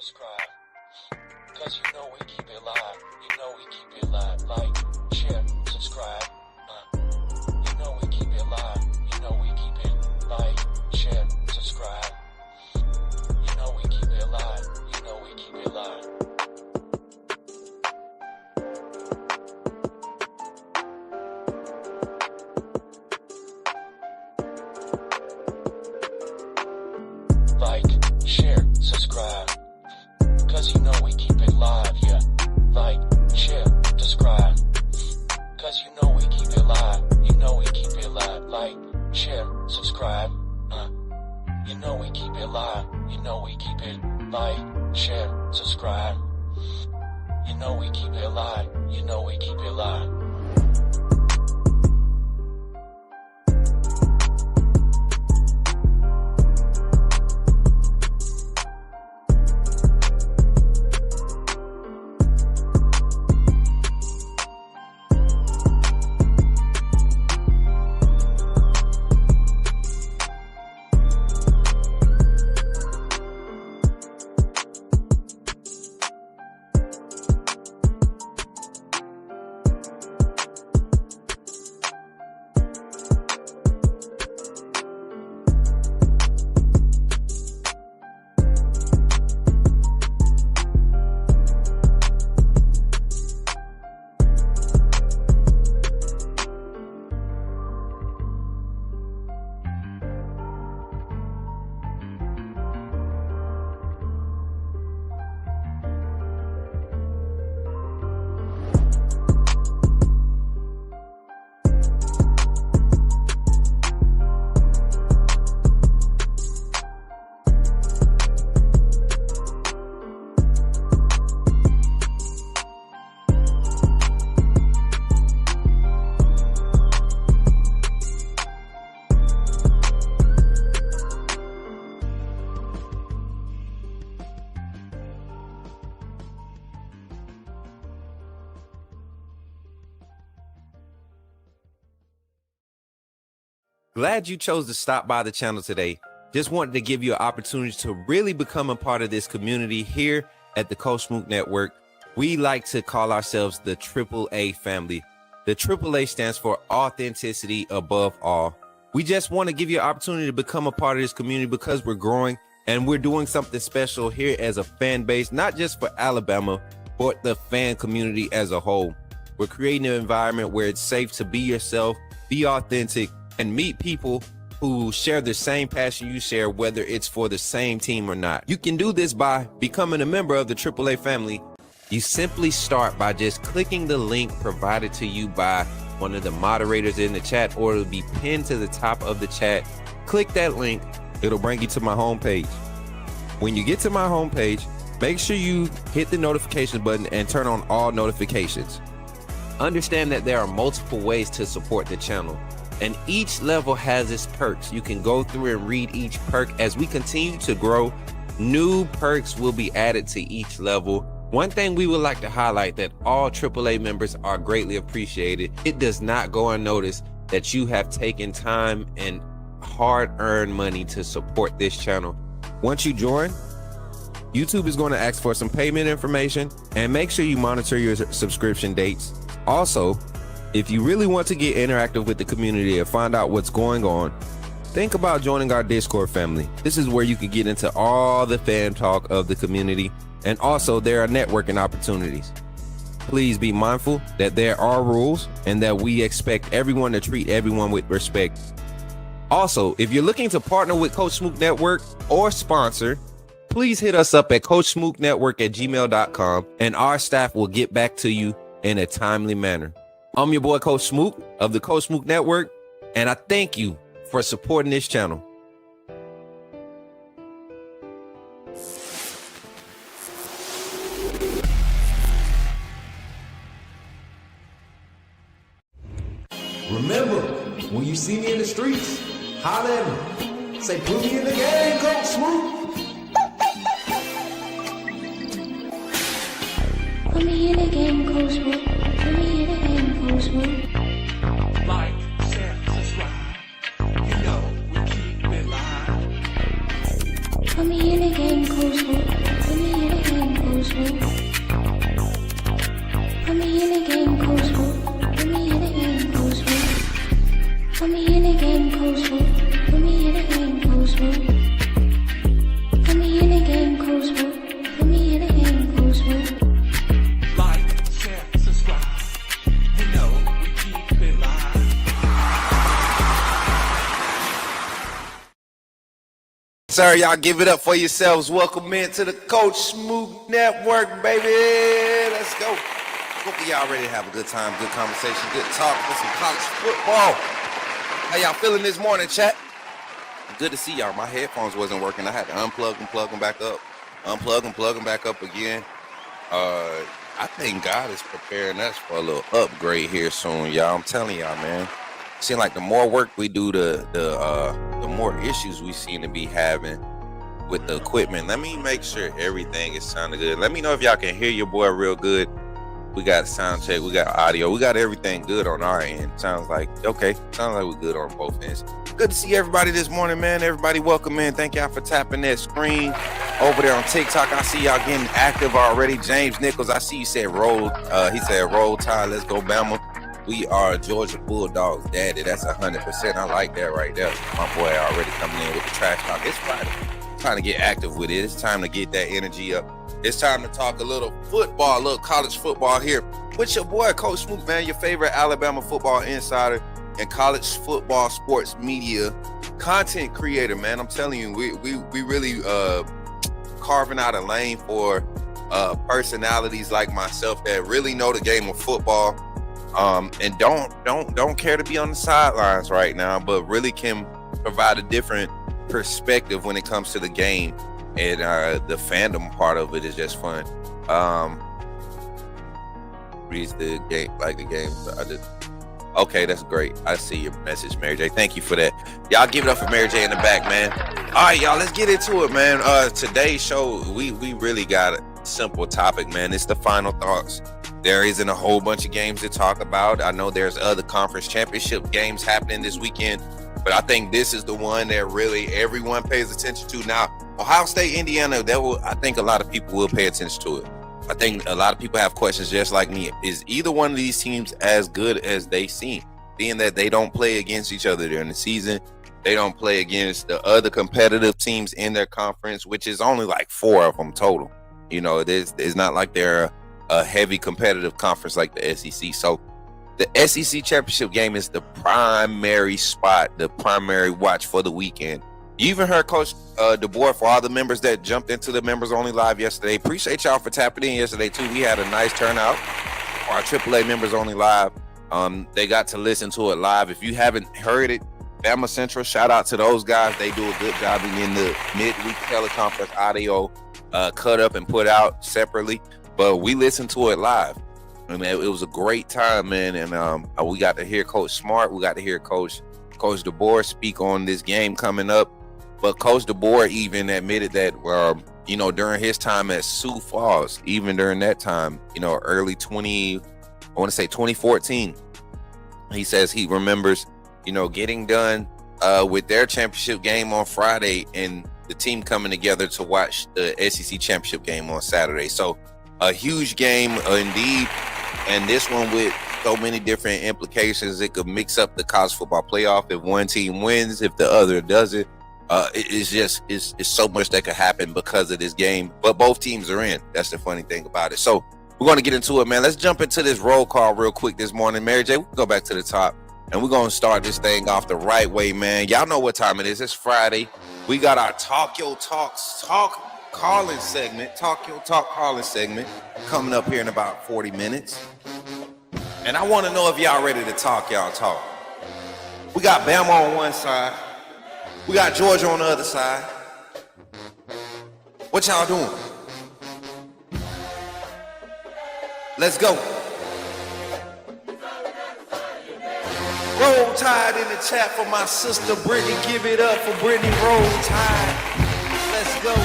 subscribe. Cause you know we keep it live. You know we keep it live. Like, share, subscribe. You know we keep it live. You know we keep it like, share, subscribe. You know we keep it live. You know we keep it live. Like, share, subscribe. Cause you know we keep it live, yeah. Like, share, subscribe. Cause you know we keep it live. You know we keep it live. Like, share, subscribe. You know we keep it live. You know we keep it like, share, subscribe. You know we keep it live. You know we keep it live. Glad you chose to stop by the channel today. Just wanted to give you an opportunity to really become a part of this community here at the Coach Smook Network. We like to call ourselves the AAA family. The AAA stands for authenticity above all. We just want to give you an opportunity to become a part of this community because we're growing and we're doing something special here as a fan base, not just for Alabama, but the fan community as a whole. We're creating an environment where it's safe to be yourself, be authentic, and meet people who share the same passion you share, whether it's for the same team or not. You can do this by becoming a member of the AAA family. You simply start by just clicking the link provided to you by one of the moderators in the chat, or it'll be pinned to the top of the chat. Click that link, it'll bring you to my homepage. When you get to my homepage, make sure you hit the notification button and turn on all notifications. Understand that there are multiple ways to support the channel, and each level has its perks. You can go through and read each perk. As we continue to grow, new perks will be added to each level. One thing we would like to highlight that all AAA members are greatly appreciated. It does not go unnoticed that you have taken time and hard-earned money to support this channel. Once you join, YouTube is going to ask for some payment information, and make sure you monitor your subscription dates. Also, if you really want to get interactive with the community and find out what's going on, think about joining our Discord family. This is where you can get into all the fan talk of the community, and also there are networking opportunities. Please be mindful that there are rules and that we expect everyone to treat everyone with respect. Also, if you're looking to partner with Coach Smook Network or sponsor, please hit us up at coachsmooknetwork@gmail.com, and our staff will get back to you in a timely manner. I'm your boy, Coach Smook of the Coach Smook Network, and I thank you for supporting this channel. Remember, when you see me in the streets, holler at me. Say, put me in the game, Coach Smook. Put me in the game, Coach Smook. Put me in the game, Coach Smook. Like, share, subscribe. You know we keep it live. Put me in the game, Coach Smook. Put me in the game. sir. Y'all give it up for yourselves. Welcome into the Coach Smook Network, baby. Let's go. Hopefully y'all ready to have a good time, good conversation, good talk with some college football. How y'all feeling this morning, chat? Good to see y'all. My headphones wasn't working. I had to unplug and plug them back up. Unplug and plug them back up again. I think God is preparing us for a little upgrade here soon, y'all. I'm telling y'all, man. Seems like the more work we do, the more issues we seem to be having with the equipment. Let me make sure everything is sounding good. Let me know if y'all can hear your boy real good. We got sound check, we got audio, we got everything good on our end. Sounds like okay. Sounds like we're good on both ends. Good to see everybody this morning, man. Everybody welcome in. Thank y'all for tapping that screen over there on TikTok. I see y'all getting active already. James Nichols, I see you said roll. He said roll tide. Let's go Bama. We are Georgia Bulldogs, daddy. That's 100%. I like that right there. My boy already coming in with the trash talk. It's Friday. Trying to get active with it. It's time to get that energy up. It's time to talk a little football, a little college football here with your boy, Coach Smook, man, your favorite Alabama football insider and college football sports media content creator, man. I'm telling you, we really carving out a lane for personalities like myself that really know the game of football and don't care to be on the sidelines right now, but really can provide a different perspective when it comes to the game. And the fandom part of it is just fun. Reads the game like the game. Okay, that's great. I see your message, Mary J. Thank you for that. Y'all give it up for Mary J in the back, man. All right, y'all, let's get into it, man. Today's show, we really got a simple topic, man. It's the final thoughts. There isn't a whole bunch of games to talk about. I know there's other conference championship games happening this weekend, but I think this is the one that really everyone pays attention to. Now, Ohio State, Indiana, I think a lot of people will pay attention to it. I think a lot of people have questions just like me. Is either one of these teams as good as they seem? Being that they don't play against each other during the season, they don't play against the other competitive teams in their conference, which is only like 4 of them total. You know, it's not like they're a heavy competitive conference like the SEC. So the SEC championship game is the primary spot, the primary watch for the weekend. You even heard Coach DeBoer, for all the members that jumped into the members only live yesterday. Appreciate y'all for tapping in yesterday too. We had a nice turnout for our AAA members only live. They got to listen to it live. If you haven't heard it, Bama Central, shout out to those guys. They do a good job in getting the midweek teleconference audio cut up and put out separately. But we listened to it live. I mean, it was a great time, man. And we got to hear Coach Smart. We got to hear Coach DeBoer speak on this game coming up. But Coach DeBoer even admitted that, during his time at Sioux Falls, even during that time, early 2014, he says he remembers, getting done with their championship game on Friday and the team coming together to watch the SEC championship game on Saturday. So a huge game indeed. And this one with so many different implications, it could mix up the college football playoff if one team wins, if the other doesn't. It's so much that could happen because of this game, but both teams are in. That's the funny thing about it. So we're going to get into it, man. Let's jump into this roll call real quick this morning. Mary J, we can go back to the top, and we're going to start this thing off the right way, man. Y'all know what time it is. It's Friday. We got our Talk Your Talk calling segment coming up here in about 40 minutes. And I want to know if y'all ready to talk y'all talk. We got Bama on one side. We got Georgia on the other side. What y'all doing? Let's go. Roll Tide in the chat for my sister Brittany. Give it up for Brittany. Roll Tide. Let's go.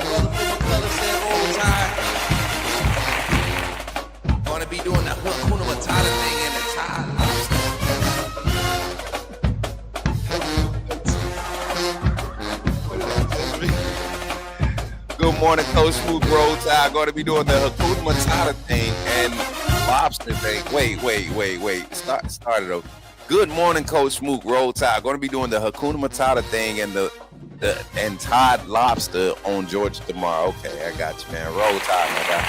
Brother from McCullough said Roll Tide. Gonna be doing that Hakuna Matata thing in the Tide Lobster. Good morning, Coach Smook. Roll Tide. Going to be doing the Hakuna Matata thing and lobster thing. Wait. Start it over. Good morning, Coach Smook. Roll Tide. Going to be doing the Hakuna Matata thing and the Tide Lobster on Georgia tomorrow. Okay, I got you, man. Roll Tide, my guy.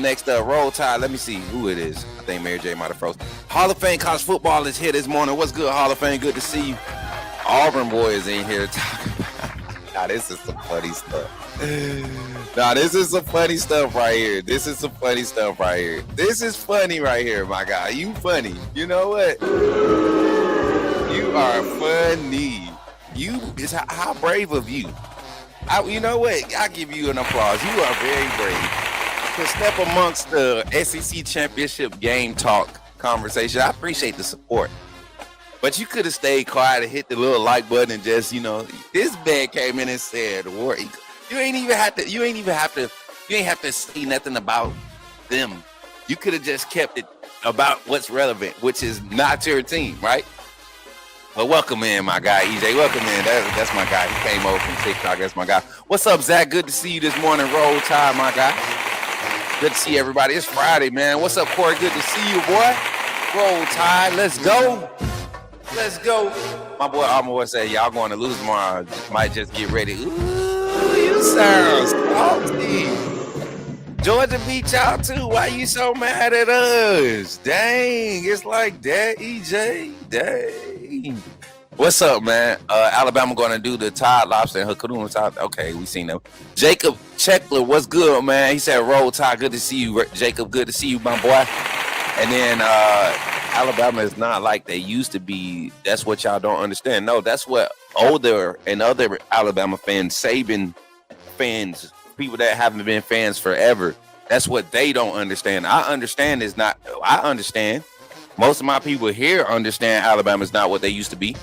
Next up, Roll Tide. Let me see who it is. I think Mary J might have frozen. Hall of Fame college football is here this morning. What's good, Hall of Fame? Good to see you. Auburn boys in here talking about. Now, this is some funny stuff. Now, this is some funny stuff right here. This is some funny stuff right here. This is funny right here, my guy. You funny. You know what? You are funny. How brave of you. You know what? I give you an applause. You are very brave to step amongst the SEC championship game talk conversation. I appreciate the support. But you could have stayed quiet and hit the little like button and just, this man came in and said, "War." You ain't have to say nothing about them. You could have just kept it about what's relevant, which is not your team, right? But welcome in, my guy, EJ. Welcome in. That's my guy. He came over from TikTok. That's my guy. What's up, Zach? Good to see you this morning. Roll Tide, my guy. Good to see everybody. It's Friday, man. What's up, Corey? Good to see you, boy. Roll Tide. Let's go. Let's go. My boy said, y'all going to lose tomorrow. Might just get ready. Ooh, you sound salty. Georgia beat y'all too. Why you so mad at us? Dang, it's like that, EJ. Dang. What's up, man? Alabama going to do the Tide Lobster and Hakuna Tide. Okay, we seen them. Jacob Checkler, what's good, man? He said, Roll Tide. Good to see you, Jacob. Good to see you, my boy. And then Alabama is not like they used to be. That's what y'all don't understand. No, that's what older and other Alabama fans, Saban fans, people that haven't been fans forever, that's what they don't understand. I understand. Most of my people here understand Alabama's not what they used to be.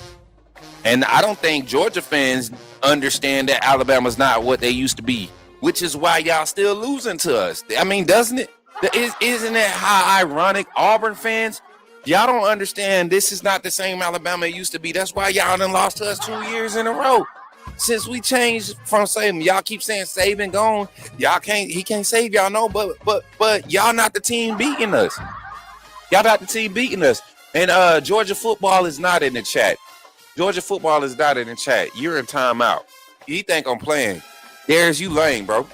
And I don't think Georgia fans understand that Alabama's not what they used to be, which is why y'all still losing to us. I mean, doesn't it? Isn't it how ironic? Auburn fans, y'all don't understand this is not the same Alabama it used to be. That's why y'all done lost to us 2 years in a row. Since we changed from Saban, y'all keep saying Saban gone. He can't save y'all, no, but y'all not the team beating us. Y'all not the team beating us. And Georgia football is not in the chat. Georgia football is not in the chat. You're in timeout. You think I'm playing. Darius, you lame, bro.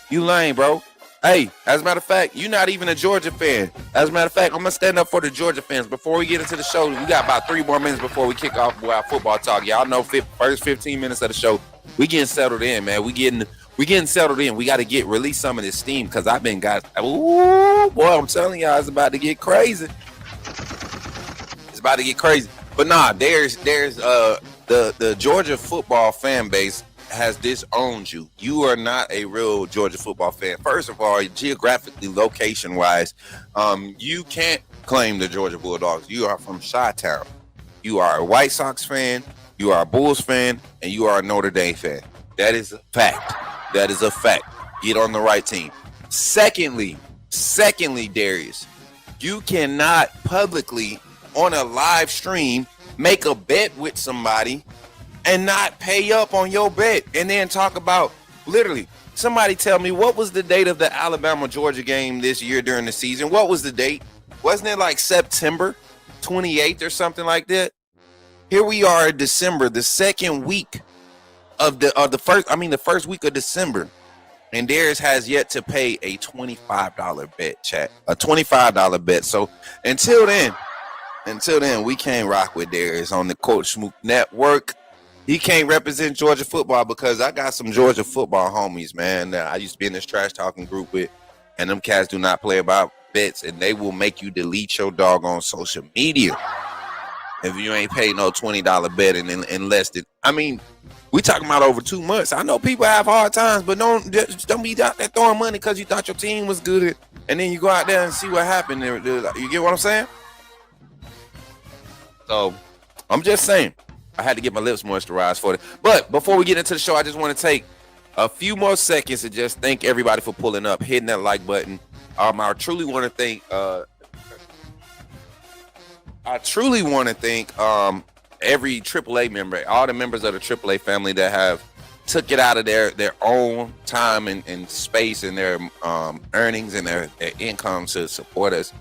You lame, bro. Hey, as a matter of fact, you're not even a Georgia fan. As a matter of fact, I'm going to stand up for the Georgia fans. Before we get into the show, we got about 3 more minutes before we kick off our football talk. Y'all know first 15 minutes of the show, we getting settled in, man. We getting settled in. We got to release some of this steam because I've been ooh, boy, I'm telling y'all, it's about to get crazy. It's about to get crazy. But nah, there's the Georgia football fan base has disowned you. You are not a real Georgia football fan. First of all, geographically, location-wise, you can't claim the Georgia Bulldogs. You are from Chi-Town. You are a White Sox fan, you are a Bulls fan, and you are a Notre Dame fan. That is a fact. That is a fact. Get on the right team. Secondly, Darius, you cannot publicly on a live stream make a bet with somebody and not pay up on your bet and then talk about, literally, somebody tell me, what was the date of the Alabama-Georgia game this year during the season? What was the date? Wasn't it like September 28th or something like that? Here we are in December, the second week of the first week of December. And Darius has yet to pay a $25 bet, chat. A $25 bet. So until then, we can't rock with Darius on the Coach Smook Network. He can't represent Georgia football because I got some Georgia football homies, man, that I used to be in this trash talking group with, and them cats do not play about bets, and they will make you delete your dog on social media if you ain't paid no $20 bet in less than. I mean, we talking about over 2 months. I know people have hard times, but don't be out there throwing money because you thought your team was good, and then you go out there and see what happened. You get what I'm saying? So I'm just saying. I had to get my lips moisturized for it. But before we get into the show, I just want to take a few more seconds to just thank everybody for pulling up, hitting that like button. I truly want to thank every AAA member, all the members of the AAA family that have took it out of their own time and space and their earnings and their income to support us.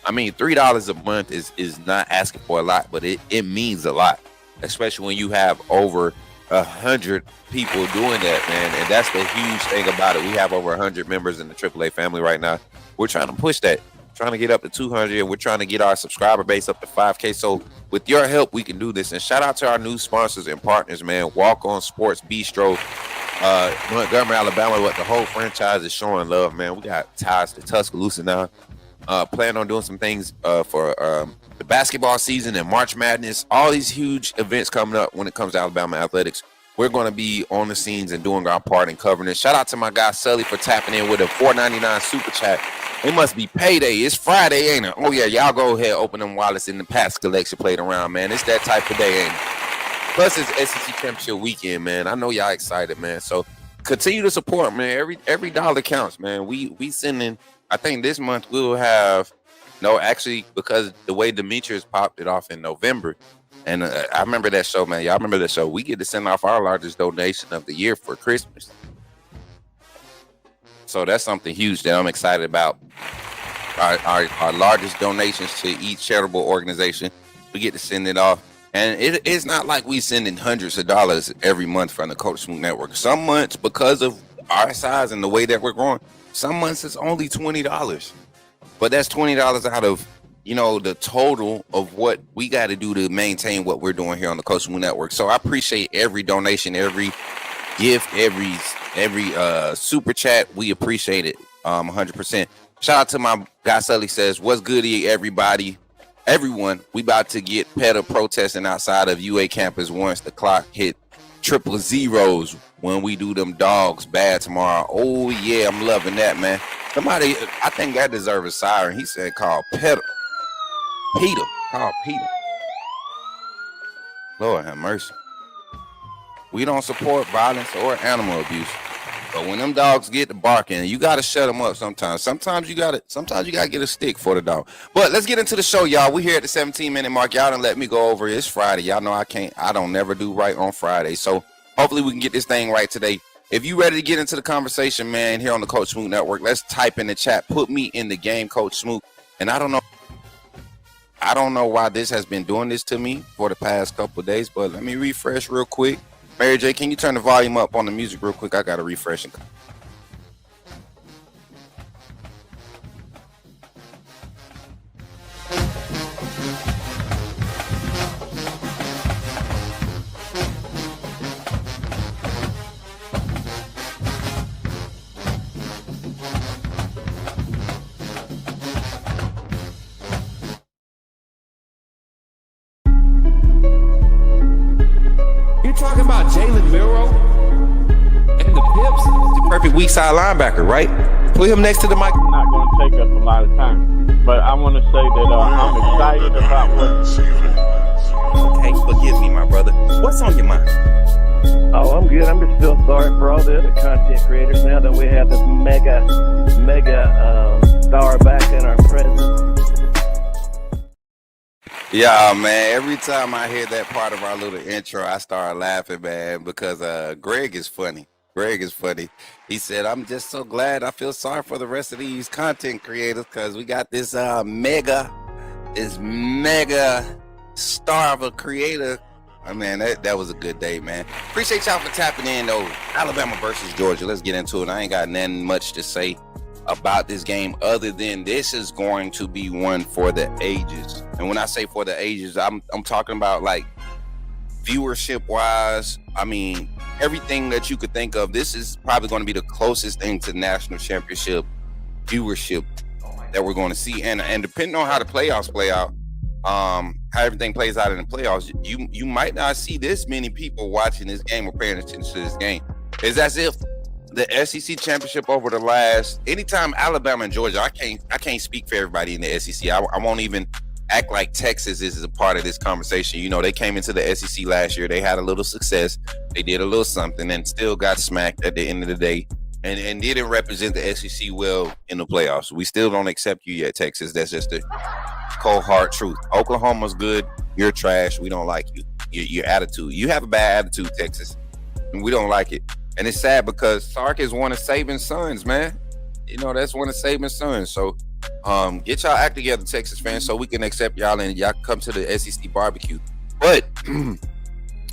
I mean, $3 a month is not asking for a lot, but it means a lot. Especially when you have over 100 people doing that, man. And that's the huge thing about it. We have over 100 members in the AAA family right now. We're trying to push that. trying to get up to 200, and we're trying to get our subscriber base up to 5K. So with your help, we can do this. And shout out to our new sponsors and partners, man. Walk On Sports Bistro, Montgomery, Alabama. What the whole franchise is showing love, man. We got ties to Tuscaloosa now. Plan on doing some things for the basketball season and March Madness. All these huge events coming up when it comes to Alabama athletics. We're going to be on the scenes and doing our part in covering it. Shout out to my guy Sully for tapping in with a $4.99 super chat. It must be payday. It's Friday, ain't it? Oh, yeah, y'all go ahead, open them wallets in the past collection played around, man. It's that type of day, ain't it? Plus, it's SEC Championship weekend, man. I know y'all excited, man. So continue to support, man. Every dollar counts, man. We sending, I think this month we'll have, no, actually, because the way Demetrius popped it off in November, and I remember that show, man. Y'all remember that show? We get to send off our largest donation of the year for Christmas. So that's something huge that I'm excited about. Our largest donations to each charitable organization. We get to send it off. And it's not like we sending hundreds of dollars every month from the Coach Smook Network. Some months, because of our size and the way that we're growing, some months it's only $20. But that's $20 out of, the total of what we got to do to maintain what we're doing here on the Coach Smook Network. So I appreciate every donation, every gift, every super chat. We appreciate it 100%. Shout out to my guy Sully says, what's goody, everybody? Everyone, we about to get PETA protesting outside of UA campus once the clock hit triple zeros when we do them dogs bad tomorrow. Oh, yeah, I'm loving that, man. Somebody, I think that deserves a siren. He said, call PETA. Call Peter. Lord have mercy. We don't support violence or animal abuse. But when them dogs get to barking, you got to shut them up sometimes. Sometimes you got to get a stick for the dog. But let's get into the show, y'all. We here at the 17-minute mark. Y'all done let me go over. It's Friday. Y'all know I don't never do right on Friday. So hopefully we can get this thing right today. If you ready to get into the conversation, man, here on the Coach Smook Network, let's type in the chat. Put me in the game, Coach Smook. And I don't know why this has been doing this to me for the past couple of days, but let me refresh real quick. Mary J, can you turn the volume up on the music real quick? I got to refresh it. Talking about Jalen Milroe and the Pips, The perfect weak side linebacker, right? Put him next to the mic. Not going to take us a lot of time, but I want to say that I'm excited about what. Okay, forgive me, my brother. What's on your mind? Oh, I'm good. I'm just still sorry for all the other content creators now that we have this mega star back in our presence. Yeah, man. Every time I hear that part of our little intro, I start laughing, man, because Greg is funny. He said, I'm just so glad. I feel sorry for the rest of these content creators because we got this mega star of a creator. I mean, that was a good day, man. Appreciate y'all for tapping in, though. Alabama versus Georgia. Let's get into it. I ain't got nothing much to say about this game other than this is going to be one for the ages. And when I say for the ages, I'm talking about like viewership wise. I mean, everything that you could think of. This is probably going to be the closest thing to national championship viewership that we're going to see. And depending on how the playoffs play out, how everything plays out in the playoffs, you might not see this many people watching this game or paying attention to this game. It's as if the SEC championship over the last, anytime Alabama and Georgia, I can't speak for everybody in the SEC. I won't even act like Texas is a part of this conversation. You know, they came into the SEC last year. They had a little success. They did a little something and still got smacked at the end of the day and didn't represent the SEC well in the playoffs. We still don't accept you yet, Texas. That's just the cold hard truth. Oklahoma's good. You're trash. We don't like you. Your attitude. You have a bad attitude, Texas, and we don't like it. And it's sad because Sark is one of Saban's sons, man. You know, that's one of Saban's sons. So get y'all act together, Texas fans, so we can accept y'all and y'all come to the SEC barbecue. But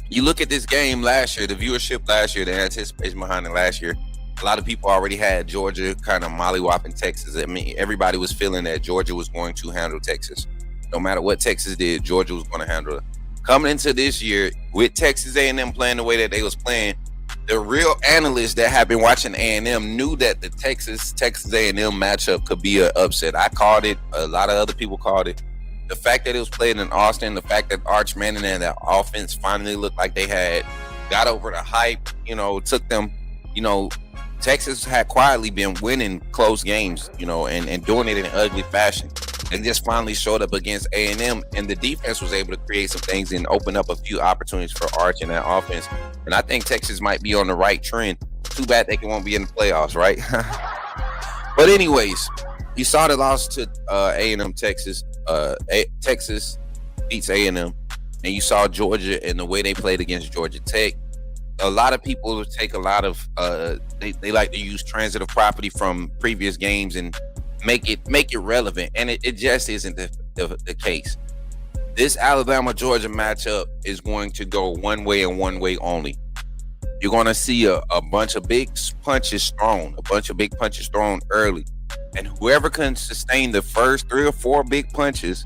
you look at this game last year, the viewership last year, the anticipation behind it last year. A lot of people already had Georgia kind of mollywhopping Texas. I mean, everybody was feeling that Georgia was going to handle Texas. No matter what Texas did, Georgia was going to handle it. Coming into this year, with Texas A&M playing the way that they was playing, the real analysts that have been watching A&M knew that the Texas A&M matchup could be an upset. I called it. A lot of other people called it. The fact that it was played in Austin, the fact that Arch Manning and that offense finally looked like they had got over the hype, took them, Texas had quietly been winning close games, and doing it in an ugly fashion. And just finally showed up against A&M, and the defense was able to create some things and open up a few opportunities for Arch and that offense. And I think Texas might be on the right trend. Too bad they won't be in the playoffs, right? But anyways, you saw the loss to A&M Texas. Texas beats A&M, and you saw Georgia and the way they played against Georgia Tech. A lot of people take a lot of they like to use transitive property from previous games and make it relevant, and it just isn't the case. This Alabama-Georgia matchup is going to go one way and one way only. You're going to see a bunch of big punches thrown early, and whoever can sustain the first 3 or 4 big punches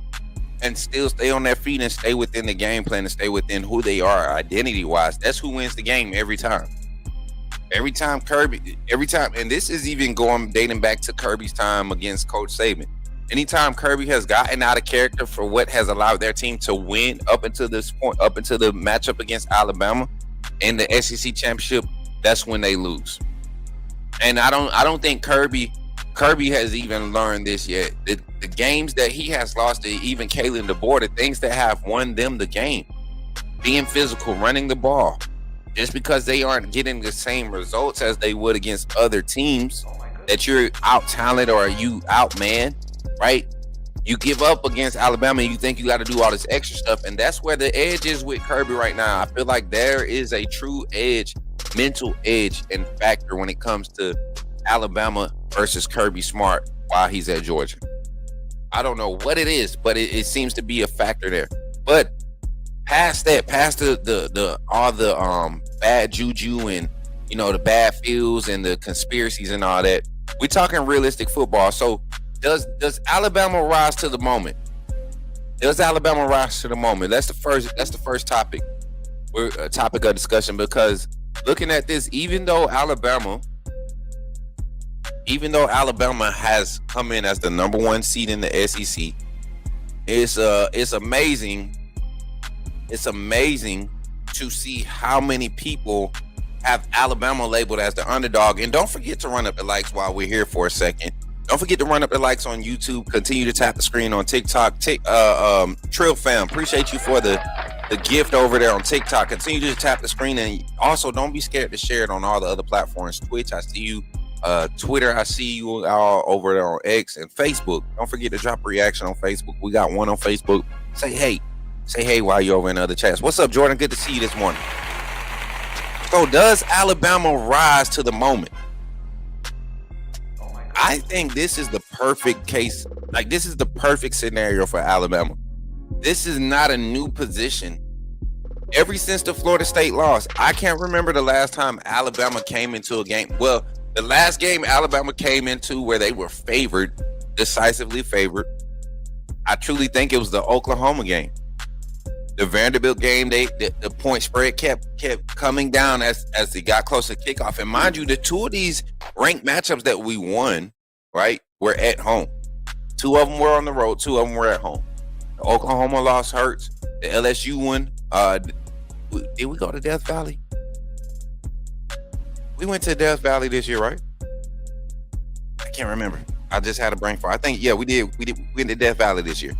and still stay on their feet and stay within the game plan and stay within who they are identity-wise, that's who wins the game every time. Every time, and this is even dating back to Kirby's time against Coach Saban. Anytime Kirby has gotten out of character for what has allowed their team to win up until this point, up until the matchup against Alabama in the SEC championship, that's when they lose. And I don't think Kirby has even learned this yet. The games that he has lost to even Kalen DeBoer, the things that have won them the game, being physical, running the ball. Just because they aren't getting the same results as they would against other teams, that you're out talent or you out man, right? You give up against Alabama and you think you got to do all this extra stuff, and that's where the edge is with Kirby right now. I feel like there is a true edge, mental edge and factor when it comes to Alabama versus Kirby Smart while he's at Georgia. I don't know what it is, but it seems to be a factor there. But past that, past the all the bad juju and the bad feels and the conspiracies and all that, we're talking realistic football. So does Alabama rise to the moment? Does Alabama rise to the moment? That's the first topic. We're a topic of discussion, because looking at this, even though Alabama has come in as the number 1 seed in the SEC, it's amazing. It's amazing to see how many people have Alabama labeled as the underdog. And don't forget to run up the likes while we're here for a second. Don't forget to run up the likes on YouTube. Continue to tap the screen on TikTok. Trill Fam, appreciate you for the gift over there on TikTok. Continue to tap the screen, and also don't be scared to share it on all the other platforms. Twitch, I see you. Twitter, I see you all over there on X, and Facebook. Don't forget to drop a reaction on Facebook. We got one on Facebook. Say hey while you're over in other chats. What's up, Jordan? Good to see you this morning. So does Alabama rise to the moment? I think this is the perfect case. Like, this is the perfect scenario for Alabama. This is not a new position. Ever since the Florida State loss, I can't remember the last time Alabama came into a game. Well, the last game Alabama came into where they were favored, decisively favored, I truly think it was the Oklahoma game. The Vanderbilt game, the point spread kept coming down as they got closer to kickoff. And mind you, the 2 of these ranked matchups that we won, right, were at home. 2 of them were on the road, 2 of them were at home. The Oklahoma loss hurts. The LSU one, did we go to Death Valley? We went to Death Valley this year, right? I can't remember. I just had a brain fart. I think, yeah, we did. We went to Death Valley this year.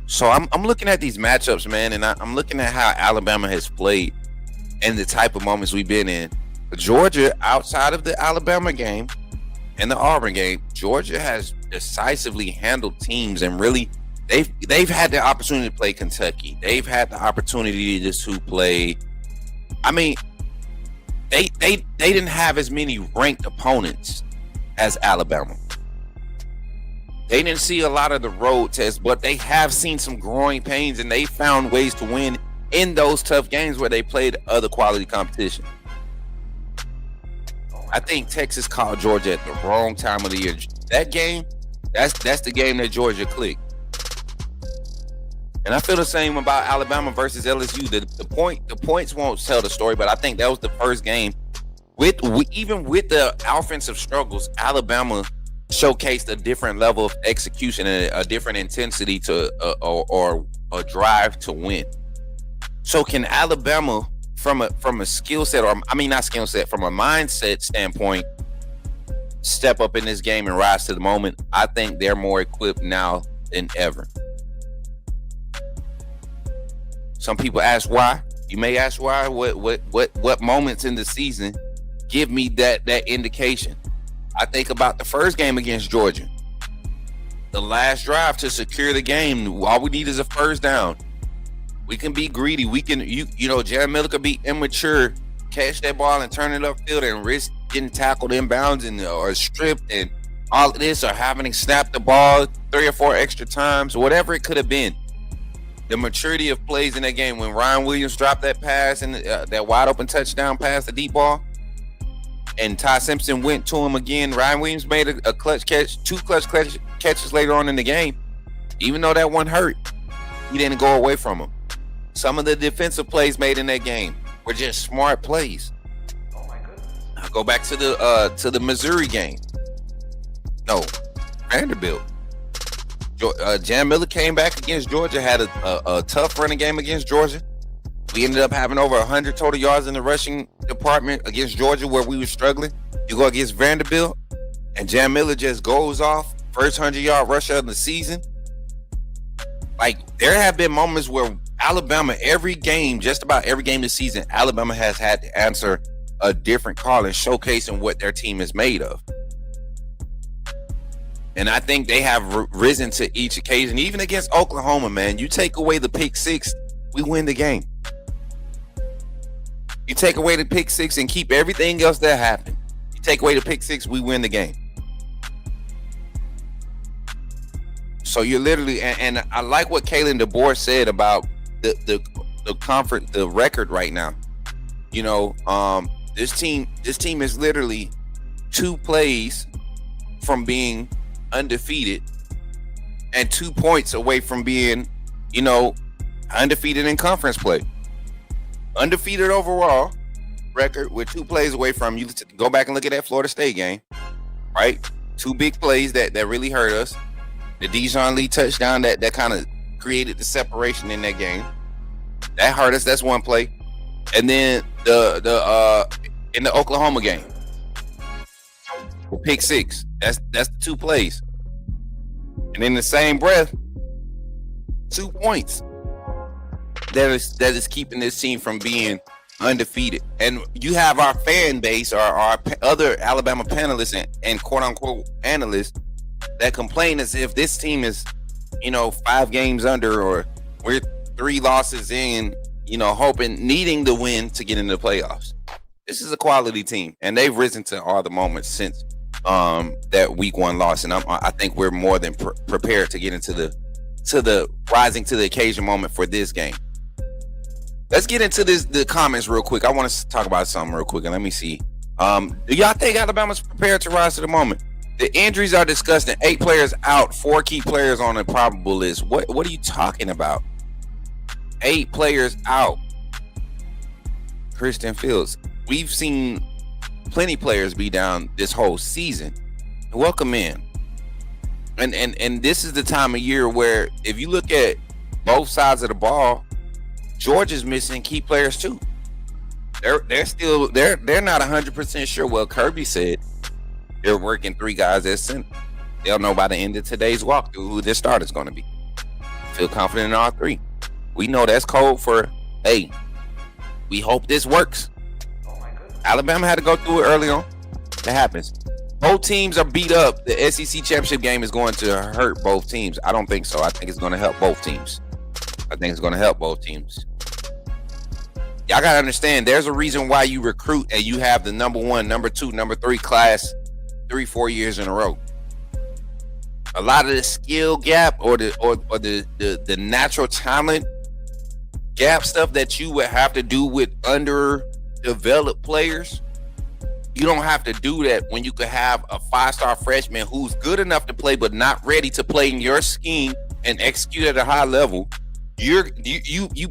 So I'm looking at these matchups, man, and I'm looking at how Alabama has played and the type of moments we've been in. Georgia, outside of the Alabama game and the Auburn game, Georgia has decisively handled teams, and really they've had the opportunity to play Kentucky. They've had the opportunity to play. I mean, they didn't have as many ranked opponents as Alabama. They didn't see a lot of the road tests, but they have seen some growing pains, and they found ways to win in those tough games where they played other quality competition. I think Texas called Georgia at the wrong time of the year. That game, that's the game that Georgia clicked. And I feel the same about Alabama versus LSU. The points won't tell the story, but I think that was the first game. Even with the offensive struggles, Alabama showcased a different level of execution and a different intensity to or a drive to win. So can Alabama, from a skill set, or I mean not skill set, from a mindset standpoint, step up in this game and rise to the moment? I think they're more equipped now than ever. Some people ask why. You may ask why. What moments in the season give me that indication? I think about the first game against Georgia. The last drive to secure the game. All we need is a first down. We can be greedy. We can, Jared Miller could be immature, catch that ball and turn it upfield and risk getting tackled inbounds or stripped and all of this, or having to snap the ball 3 or 4 extra times, whatever it could have been. The maturity of plays in that game, when Ryan Williams dropped that pass and that wide open touchdown pass, the deep ball, and Ty Simpson went to him again. Ryan Williams made a clutch catch, 2 clutch catches later on in the game. Even though that one hurt, he didn't go away from him. Some of the defensive plays made in that game were just smart plays. Oh my goodness. I'll go back to the Missouri game. No, Vanderbilt. Jan Miller came back against Georgia, had a tough running game against Georgia. We ended up having over 100 total yards in the rushing department against Georgia, where we were struggling. You go against Vanderbilt, and Jan Miller just goes off, first 100-yard rusher of the season. Like, there have been moments where Alabama, just about every game this season, Alabama has had to answer a different call and showcasing what their team is made of. And I think they have risen to each occasion. Even against Oklahoma, man, you take away the pick 6, we win the game. You take away the pick 6 and keep everything else that happened. You take away the pick 6, we win the game. So you're literally, and I like what Kalen DeBoer said about the record right now. This team is literally 2 plays from being undefeated and 2 points away from being, undefeated in conference play. Undefeated overall record with 2 plays away from, you go back and look at that Florida State game, right? 2 big plays that really hurt us. The Dijon Lee touchdown that kind of created the separation in that game. That hurt us. That's 1 play. And then in the Oklahoma game, pick 6. That's the 2 plays. And in the same breath, 2 points. That is keeping this team from being undefeated. And you have our fan base, or our other Alabama panelists and quote unquote analysts that complain as if this team is, 5 games under, or we're 3 losses in, needing the win to get into the playoffs. This is a quality team, and they've risen to all the moments since that week 1 loss. And I think we're more than prepared to get into the rising to the occasion moment for this game. Let's get into the comments real quick. I want to talk about something real quick, and let me see. Do y'all think Alabama's prepared to rise to the moment? The injuries are discussed, and 8 players out, 4 key players on the probable list. What are you talking about? 8 players out. Christian Fields. We've seen plenty players be down this whole season. Welcome in. And this is the time of year where, if you look at both sides of the ball, Georgia's missing key players too. They're not 100% sure. Well, Kirby said they're working 3 guys at center. They'll know by the end of today's walkthrough who their starter's going to be. Feel confident in all 3. We know that's code for, hey, we hope this works. Alabama had to go through it early on. That happens. Both teams are beat up. The SEC championship game is going to hurt both teams. I don't think so. I think it's going to help both teams. Y'all got to understand, there's a reason why you recruit and you have the number 1, number 2, number 3 class 3-4 years in a row. A lot of the skill gap or the natural talent gap stuff that you would have to do with underdeveloped players, You don't have to do that when you could have a 5-star freshman who's good enough to play but not ready to play in your scheme and execute at a high level. You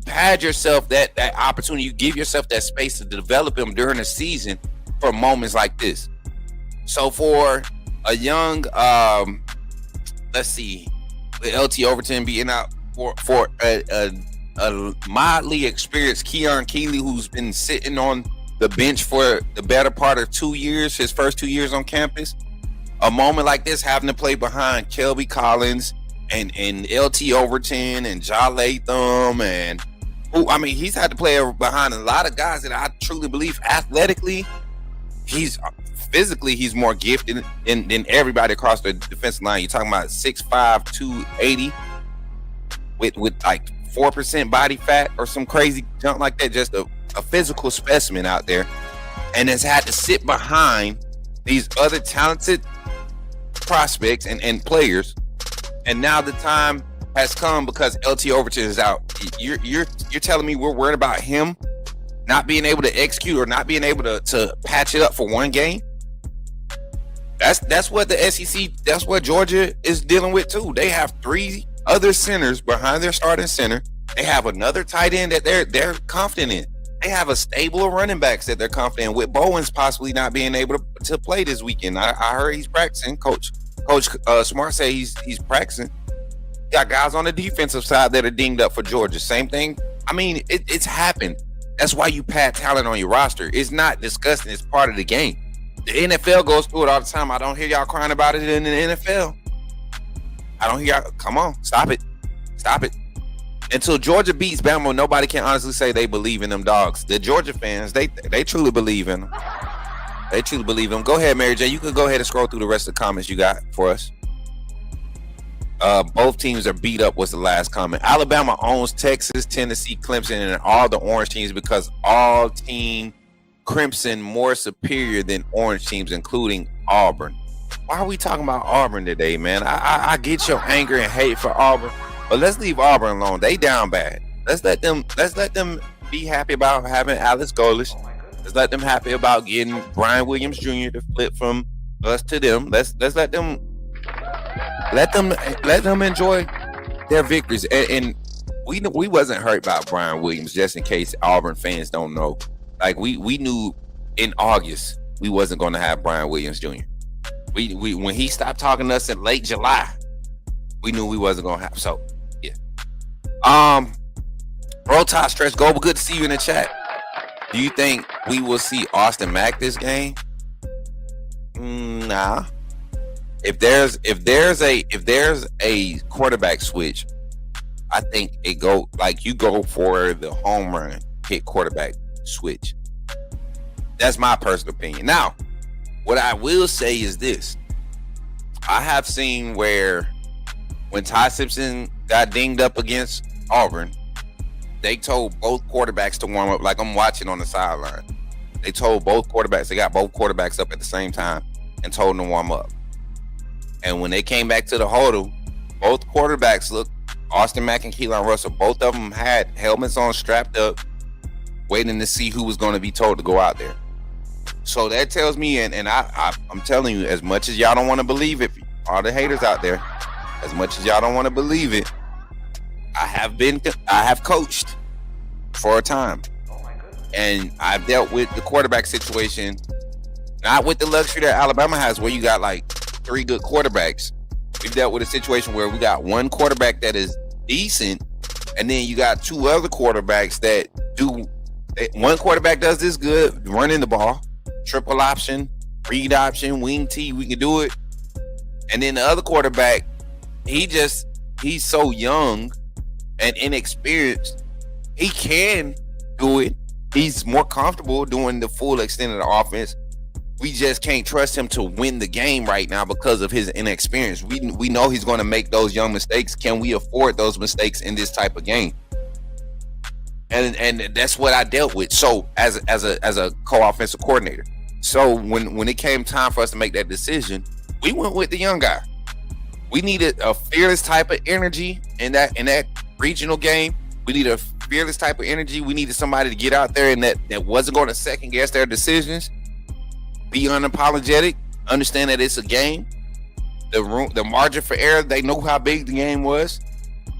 pad yourself that opportunity. You give yourself that space to develop him during the season for moments like this. So for a young, let's see, with LT Overton being out for a mildly experienced Keon Keeley who's been sitting on the bench for the better part of 2 years, his first 2 years on campus. A moment like this, having to play behind Kelby Collins and LT Overton and Ja Latham and he's had to play behind a lot of guys that I truly believe athletically, he's more gifted than everybody across the defensive line. You're talking about 6'5", 280 with like 4% body fat or some crazy junk like that. Just a physical specimen out there, and has had to sit behind these other talented prospects and players. And now the time has come because LT Overton is out. You're telling me we're worried about him not being able to execute or not being able to patch it up for one game? That's what the SEC, that's what Georgia is dealing with too. They have 3 other centers behind their starting center. They have another tight end that they're confident in. They have a stable of running backs that they're confident in, with Bowens possibly not being able to play this weekend. I heard he's practicing. Coach Smart say he's practicing. Got guys on the defensive side that are dinged up for Georgia. Same thing. I mean, it's happened. That's why you pad talent on your roster. It's not disgusting. It's part of the game. The NFL goes through it all the time. I don't hear y'all crying about it in the NFL. I don't hear y'all. Come on, stop it. Until Georgia beats Bama, nobody can honestly say they believe in them dogs. The Georgia fans, they truly believe in them. They truly believe in them. Go ahead, Mary J. You can go ahead and scroll through the rest of the comments you got for us. Both teams are beat up was the last comment. Alabama owns Texas, Tennessee, Clemson, and all the orange teams because all team Crimson more superior than orange teams, including Auburn. Why are we talking about Auburn today, man? I get your anger and hate for Auburn, but let's leave Auburn alone. They down bad. Let's let them be happy about having Alex Golesh. Let's let them happy about getting Brian Williams Jr. to flip from us to them. Let's let them enjoy their victories. And we wasn't hurt by Brian Williams, just in case Auburn fans don't know. Like we knew in August we wasn't going to have Brian Williams Jr. We when he stopped talking to us in late July, we knew we wasn't going to have. So yeah. Roll Tide Stretch Global, good to see you in the chat. Do you think we will see Austin Mack this game? Nah. If there's a quarterback switch, I think you go for the home run hit quarterback switch. That's my personal opinion. Now, what I will say is this. I have seen where when Ty Simpson got dinged up against Auburn, they told both quarterbacks to warm up, like I'm watching on the sideline. They told both quarterbacks, they got both quarterbacks up at the same time and told them to warm up. And when they came back to the huddle, both quarterbacks looked, Austin Mack and Keelan Russell, both of them had helmets on, strapped up, waiting to see who was going to be told to go out there. So that tells me, and I'm telling you, as much as y'all don't want to believe it, all the haters out there, as much as y'all don't want to believe it, I have coached for a time. And I've dealt with the quarterback situation, not with the luxury that Alabama has, where you got like 3 good quarterbacks. We've dealt with a situation where we got one quarterback that is decent, and then you got 2 other quarterbacks that do. One quarterback does this good, running the ball, triple option, read option, wing T, we can do it. And then the other quarterback, he's so young and inexperienced. He can do it. He's more comfortable doing the full extent of the offense. We just can't trust him to win the game right now because of his inexperience. We know he's going to make those young mistakes. Can we afford those mistakes in this type of game? And that's what I dealt with. So as a co-offensive coordinator. So when it came time for us to make that decision, we went with the young guy. We needed a fearless type of energy in that regional game. We needed a fearless type of energy. We needed somebody to get out there and that wasn't going to second guess their decisions. be unapologetic, understand that it's a game. The margin for error, they know how big the game was.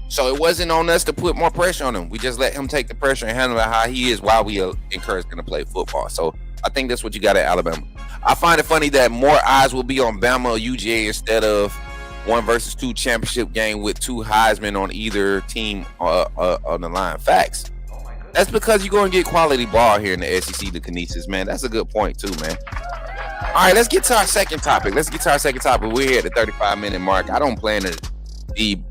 So it wasn't on us to put more pressure on him. We just let him take the pressure and handle it how he is while we encourage him to play football. So I think that's what you got at Alabama. I find it funny that more eyes will be on Bama or UGA instead of 1 versus 2 championship game with 2 Heisman on either team on the line. Facts. That's because you're going to get quality ball here in the SEC, the Canisius, man. That's a good point too, man. All right, let's get to our second topic. We're here at the 35-minute mark. I don't plan to be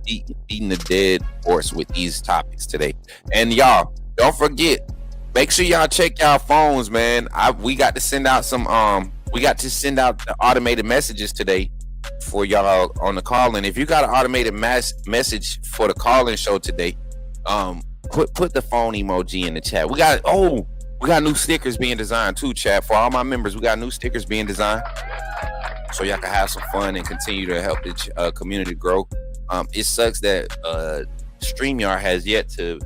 beating the dead horse with these topics today. And y'all, don't forget, make sure y'all check y'all phones, man. We got to send out the automated messages today for y'all on the call-in. If you got an automated message for the call-in show today, put the phone emoji in the chat. We got new stickers being designed too, chat. For all my members, we got new stickers being designed so y'all can have some fun and continue to help the community grow. It sucks that StreamYard has yet to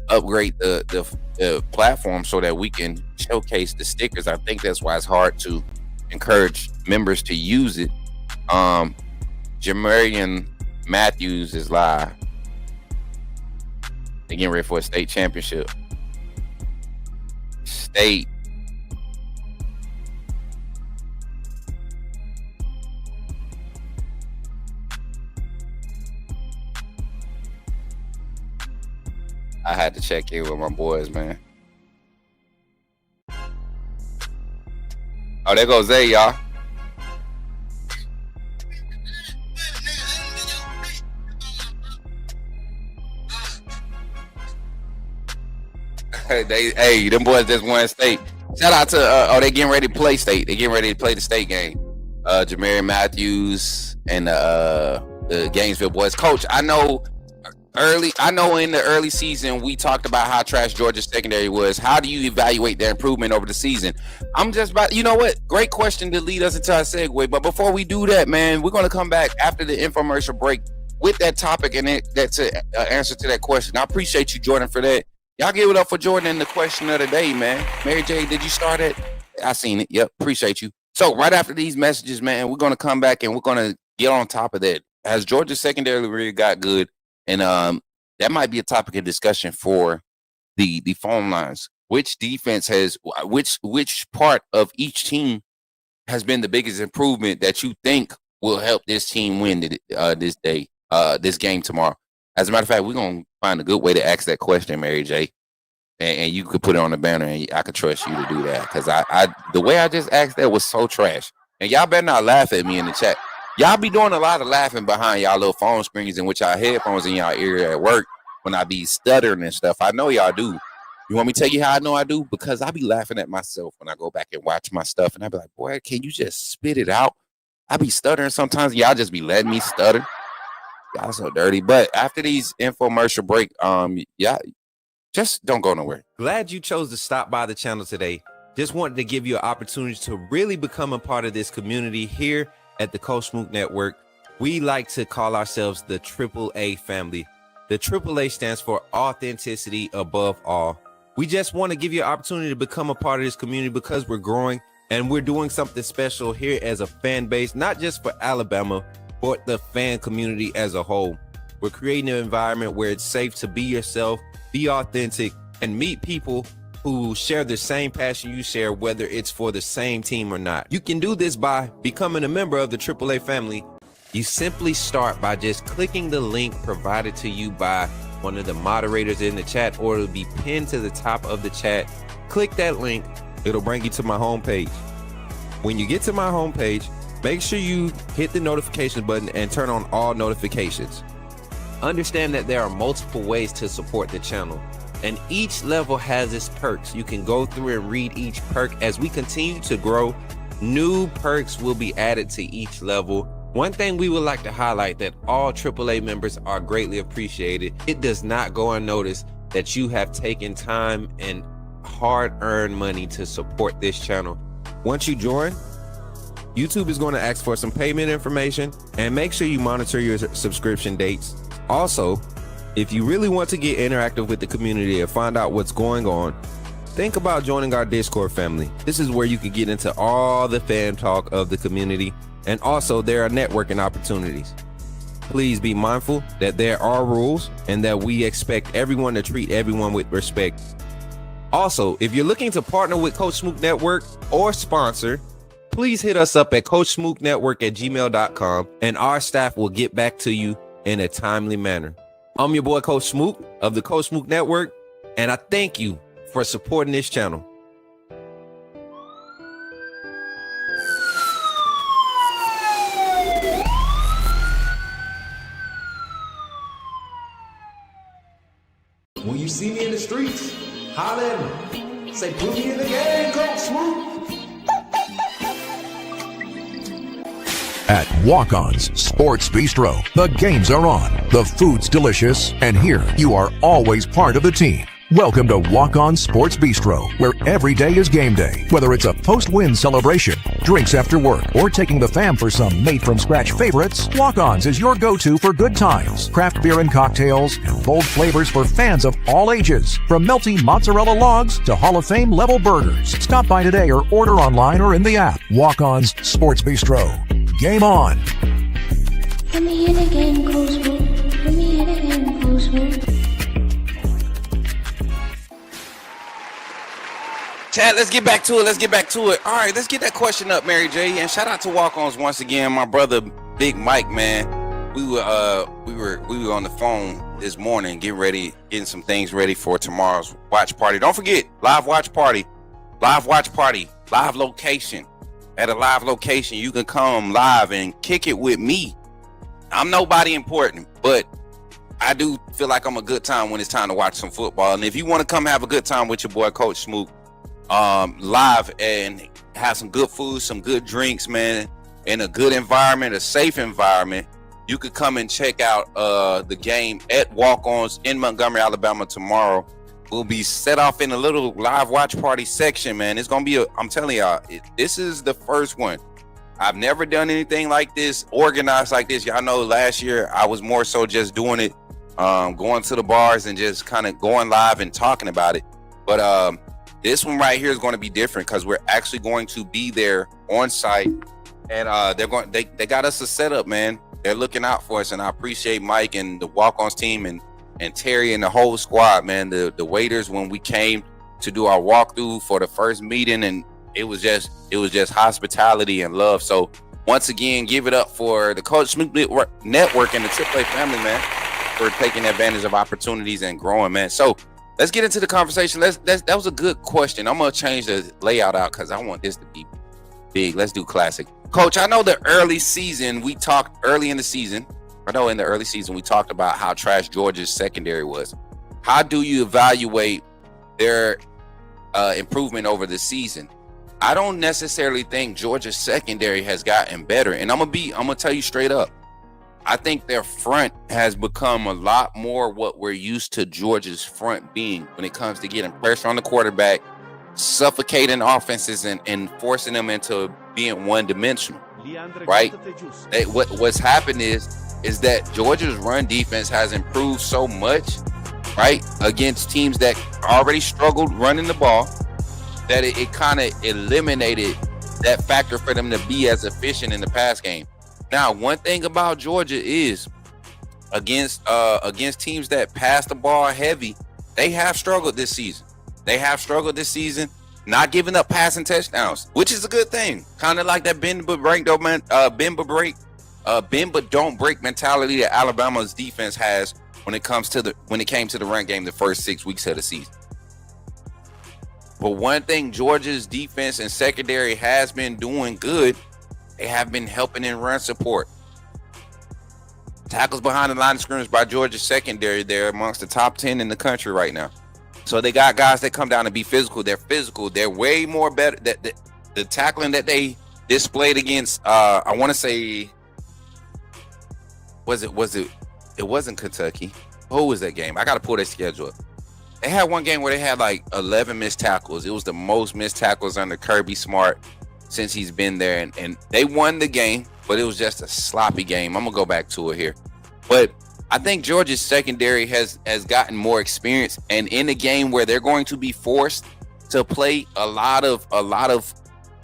upgrade the platform so that we can showcase the stickers. I think that's why it's hard to encourage members to use it. Jamarian Matthews is live. They're getting ready for a state championship. State. I had to check in with my boys, man. Oh, there goes Zay, y'all. Them boys just won state. Shout out to they getting ready to play state. They getting ready to play the state game. Jamarian Matthews and the Gainesville boys. Coach, I know in the early season we talked about how trash Georgia's secondary was. How do you evaluate their improvement over the season? I'm just about, you know what? Great question to lead us into our segue. But before we do that, man, we're gonna come back after the infomercial break with that topic and that's an answer to that question. I appreciate you, Jordan, for that. Y'all give it up for Jordan and the question of the day, man. Mary J, did you start it? I seen it. Yep, appreciate you. So right after these messages, man, we're gonna come back and we're gonna get on top of that. Has Georgia secondary really got good? And that might be a topic of discussion for the phone lines. Which defense has which part of each team has been the biggest improvement that you think will help this team win this game tomorrow? As a matter of fact, we're gonna find a good way to ask that question, Mary J. And you could put it on the banner, and I could trust you to do that. Because I the way I just asked that was so trash. And y'all better not laugh at me in the chat. Y'all be doing a lot of laughing behind y'all little phone screens and with y'all headphones in y'all ear at work when I be stuttering and stuff. I know y'all do. You want me to tell you how I know I do? Because I be laughing at myself when I go back and watch my stuff. And I be like, boy, can you just spit it out? I be stuttering sometimes. Y'all just be letting me stutter. Y'all so dirty. But after these infomercial break, yeah, just don't go nowhere. Glad you chose to stop by the channel today. Just wanted to give you an opportunity to really become a part of this community here at the Coach Smook Network. We like to call ourselves the AAA family. The AAA stands for authenticity above all. We just want to give you an opportunity to become a part of this community because we're growing and we're doing something special here as a fan base, not just for Alabama, but the fan community as a whole. We're creating an environment where it's safe to be yourself, be authentic, and meet people who share the same passion you share, whether it's for the same team or not. You can do this by becoming a member of the AAA family. You simply start by just clicking the link provided to you by one of the moderators in the chat, or it'll be pinned to the top of the chat. Click that link. It'll bring you to my homepage. When you get to my homepage, make sure you hit the notification button and turn on all notifications. Understand that there are multiple ways to support the channel, and each level has its perks. You can go through and read each perk. As we continue to grow, new perks will be added to each level. One thing we would like to highlight that all AAA members are greatly appreciated. It does not go unnoticed that you have taken time and hard-earned money to support this channel. Once you join, YouTube is going to ask for some payment information, and make sure you monitor your subscription dates. Also, if you really want to get interactive with the community and find out what's going on, think about joining our Discord family. This is where you can get into all the fan talk of the community, and also there are networking opportunities. Please be mindful that there are rules and that we expect everyone to treat everyone with respect. Also, if you're looking to partner with Coach Smook Network or sponsor, please hit us up at coachsmooknetwork@gmail.com and our staff will get back to you in a timely manner. I'm your boy, Coach Smook of the Coach Smook Network, and I thank you for supporting this channel. When you see me in the streets, holler at me. Say, put me in the game, Coach Smook. At Walk-On's Sports Bistro, the games are on, the food's delicious, and here you are always part of the team. Welcome to Walk-On Sports Bistro, where every day is game day. Whether it's a post-win celebration, drinks after work, or taking the fam for some made-from-scratch favorites, Walk-On's is your go-to for good times. Craft beer and cocktails, and bold flavors for fans of all ages. From melty mozzarella logs to Hall of Fame level burgers. Stop by today or order online or in the app. Walk-On's Sports Bistro. Game on. Put me in the game, Coach Smook. Put me in the game, Coach Smook. Chat, let's get back to it. All right, let's get that question up, Mary J. And shout out to Walk-Ons once again, my brother Big Mike, man. We were on the phone this morning, getting some things ready for tomorrow's watch party. Don't forget, live watch party, live location. At a live location, you can come live and kick it with me. I'm nobody important, but I do feel like I'm a good time when it's time to watch some football. And if you want to come have a good time with your boy Coach Smook, live and have some good food, some good drinks, man, in a good environment, a safe environment, you could come and check out the game at Walk-Ons in Montgomery, Alabama tomorrow. We'll be set off in a little live watch party section, man. It's gonna be I'm telling y'all, this is the first one. I've never done anything like this, organized like this. Y'all know last year I was more so just doing it, going to the bars and just kind of going live and talking about it. But this one right here is going to be different because we're actually going to be there on site, and they got us a setup, man. They're looking out for us, and I appreciate Mike and the Walk-Ons team and Terry and the whole squad, man. The waiters, when we came to do our walkthrough for the first meeting, and it was just hospitality and love. So once again, give it up for the Coach Smook Network and the AAA family, man, for taking advantage of opportunities and growing, man. So let's get into the conversation. That was a good question. I'm gonna change the layout out because I want this to be big. Let's do classic. Coach, I know in the early season we talked about how trash Georgia's secondary was. How do you evaluate their improvement over the season? I don't necessarily think Georgia's secondary has gotten better, and I'm gonna tell you straight up. I think their front has become a lot more what we're used to Georgia's front being when it comes to getting pressure on the quarterback, suffocating offenses, and forcing them into being one-dimensional, right? What's happened is that Georgia's run defense has improved so much, right, against teams that already struggled running the ball, that it kind of eliminated that factor for them to be as efficient in the pass game. Now, one thing about Georgia is against teams that pass the ball heavy, they have struggled this season. Not giving up passing touchdowns, which is a good thing. Kind of like that bend but don't break mentality that Alabama's defense has when it came to the run game the first 6 weeks of the season. But one thing Georgia's defense and secondary has been doing good, they have been helping in run support. Tackles behind the line of scrimmage by Georgia's secondary, they're amongst the top 10 in the country right now. So they got guys that come down and be physical. They're physical. They're way more better. The tackling that they displayed against, I want to say, it wasn't Kentucky. Who was that game? I got to pull their schedule up. They had one game where they had like 11 missed tackles. It was the most missed tackles under Kirby Smart since he's been there. And they won the game, but it was just a sloppy game. I'm going to go back to it here. But I think Georgia's secondary has gotten more experience. And in a game where they're going to be forced to play a lot of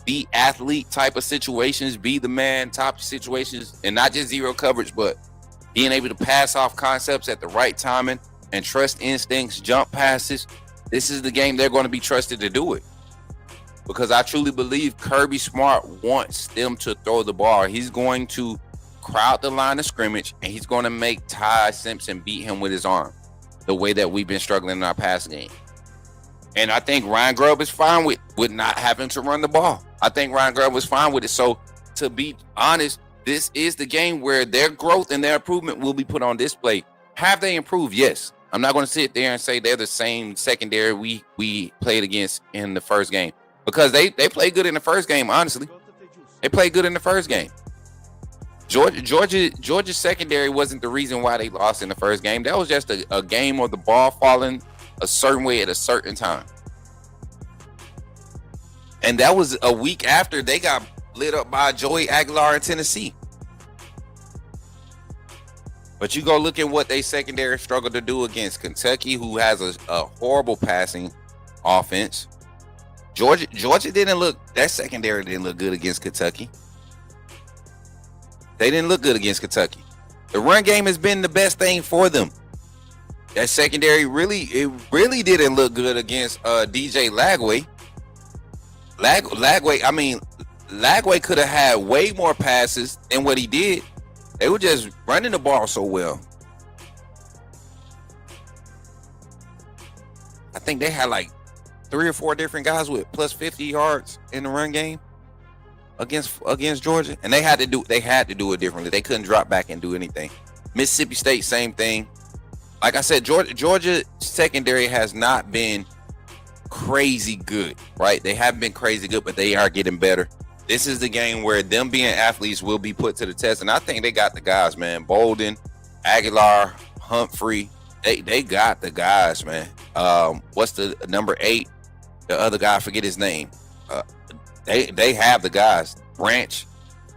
the athlete type of situations, be the man type of situations, and not just zero coverage, but being able to pass off concepts at the right timing and trust instincts, jump passes. This is the game they're going to be trusted to do it. Because I truly believe Kirby Smart wants them to throw the ball. He's going to crowd the line of scrimmage, and he's going to make Ty Simpson beat him with his arm, the way that we've been struggling in our pass game. And I think Ryan Grubb is fine with not having to run the ball. I think Ryan Grubb was fine with it. So to be honest, this is the game where their growth and their improvement will be put on display. Have they improved? Yes. I'm not going to sit there and say they're the same secondary we played against in the first game, because they played good in the first game. Honestly, they played good in the first game. Georgia's secondary wasn't the reason why they lost in the first game. That was just a game of the ball falling a certain way at a certain time. And that was a week after they got lit up by Joey Aguilar in Tennessee. But you go look at what they secondary struggled to do against Kentucky, who has a horrible passing offense. Georgia that secondary didn't look good against Kentucky. They didn't look good against Kentucky. The run game has been the best thing for them. That secondary really didn't look good against DJ Lagway. Lagway could have had way more passes than what he did. They were just running the ball so well. I think they had like 3 or 4 different guys with plus 50 yards in the run game against Georgia, and they had to do it differently. They couldn't drop back and do anything. Mississippi State, same thing. Like I said, Georgia secondary has not been crazy good, right? They haven't been crazy good, but they are getting better. This is the game where them being athletes will be put to the test, and I think they got the guys, man. Bolden, Aguilar, Humphrey, they got the guys, man. What's the number 8? The other guy, I forget his name. They have the guys.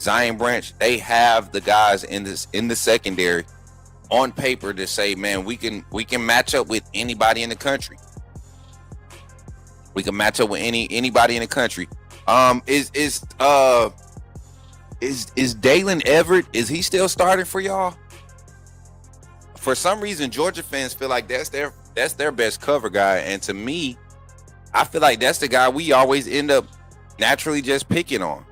Zion Branch, they have the guys in the secondary on paper to say, man, we can match up with anybody in the country. We can match up with anybody in the country. Is Dalen Everett, is he still starting for y'all? For some reason, Georgia fans feel like that's their best cover guy, and to me, I feel like that's the guy we always end up naturally just picking on.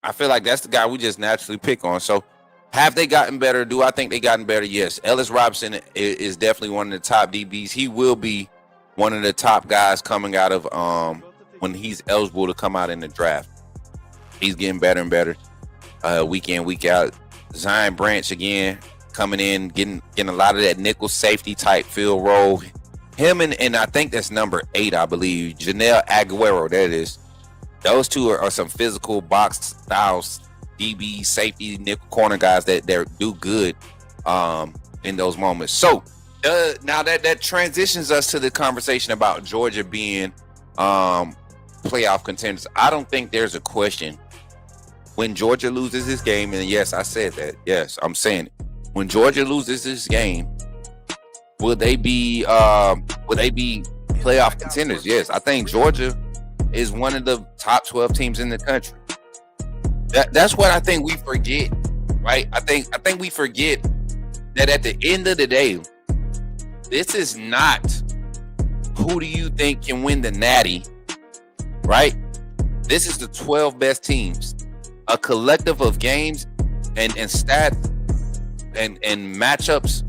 I feel like that's the guy we just naturally pick on. So have they gotten better? Do I think they gotten better? Yes. Ellis Robinson is definitely one of the top DBs. He will be one of the top guys coming out of when he's eligible to come out in the draft. He's getting better and better week in, week out. Zion Branch again coming in, getting a lot of that nickel safety type field role. Him and I think that's number 8, I believe, Janelle Aguero, that is. Those two are some physical box styles, DB, safety, nickel corner guys that do good in those moments. So now that transitions us to the conversation about Georgia being playoff contenders. I don't think there's a question when Georgia loses this game, and yes, I said that. Yes, I'm saying it. When Georgia loses this game, will they be playoff contenders? Yes, I think Georgia is one of the top 12 teams in the country. That's what I think we forget, right? I think we forget that at the end of the day, this is not who do you think can win the Natty, right? This is the 12 best teams, a collective of games and stats and matchups,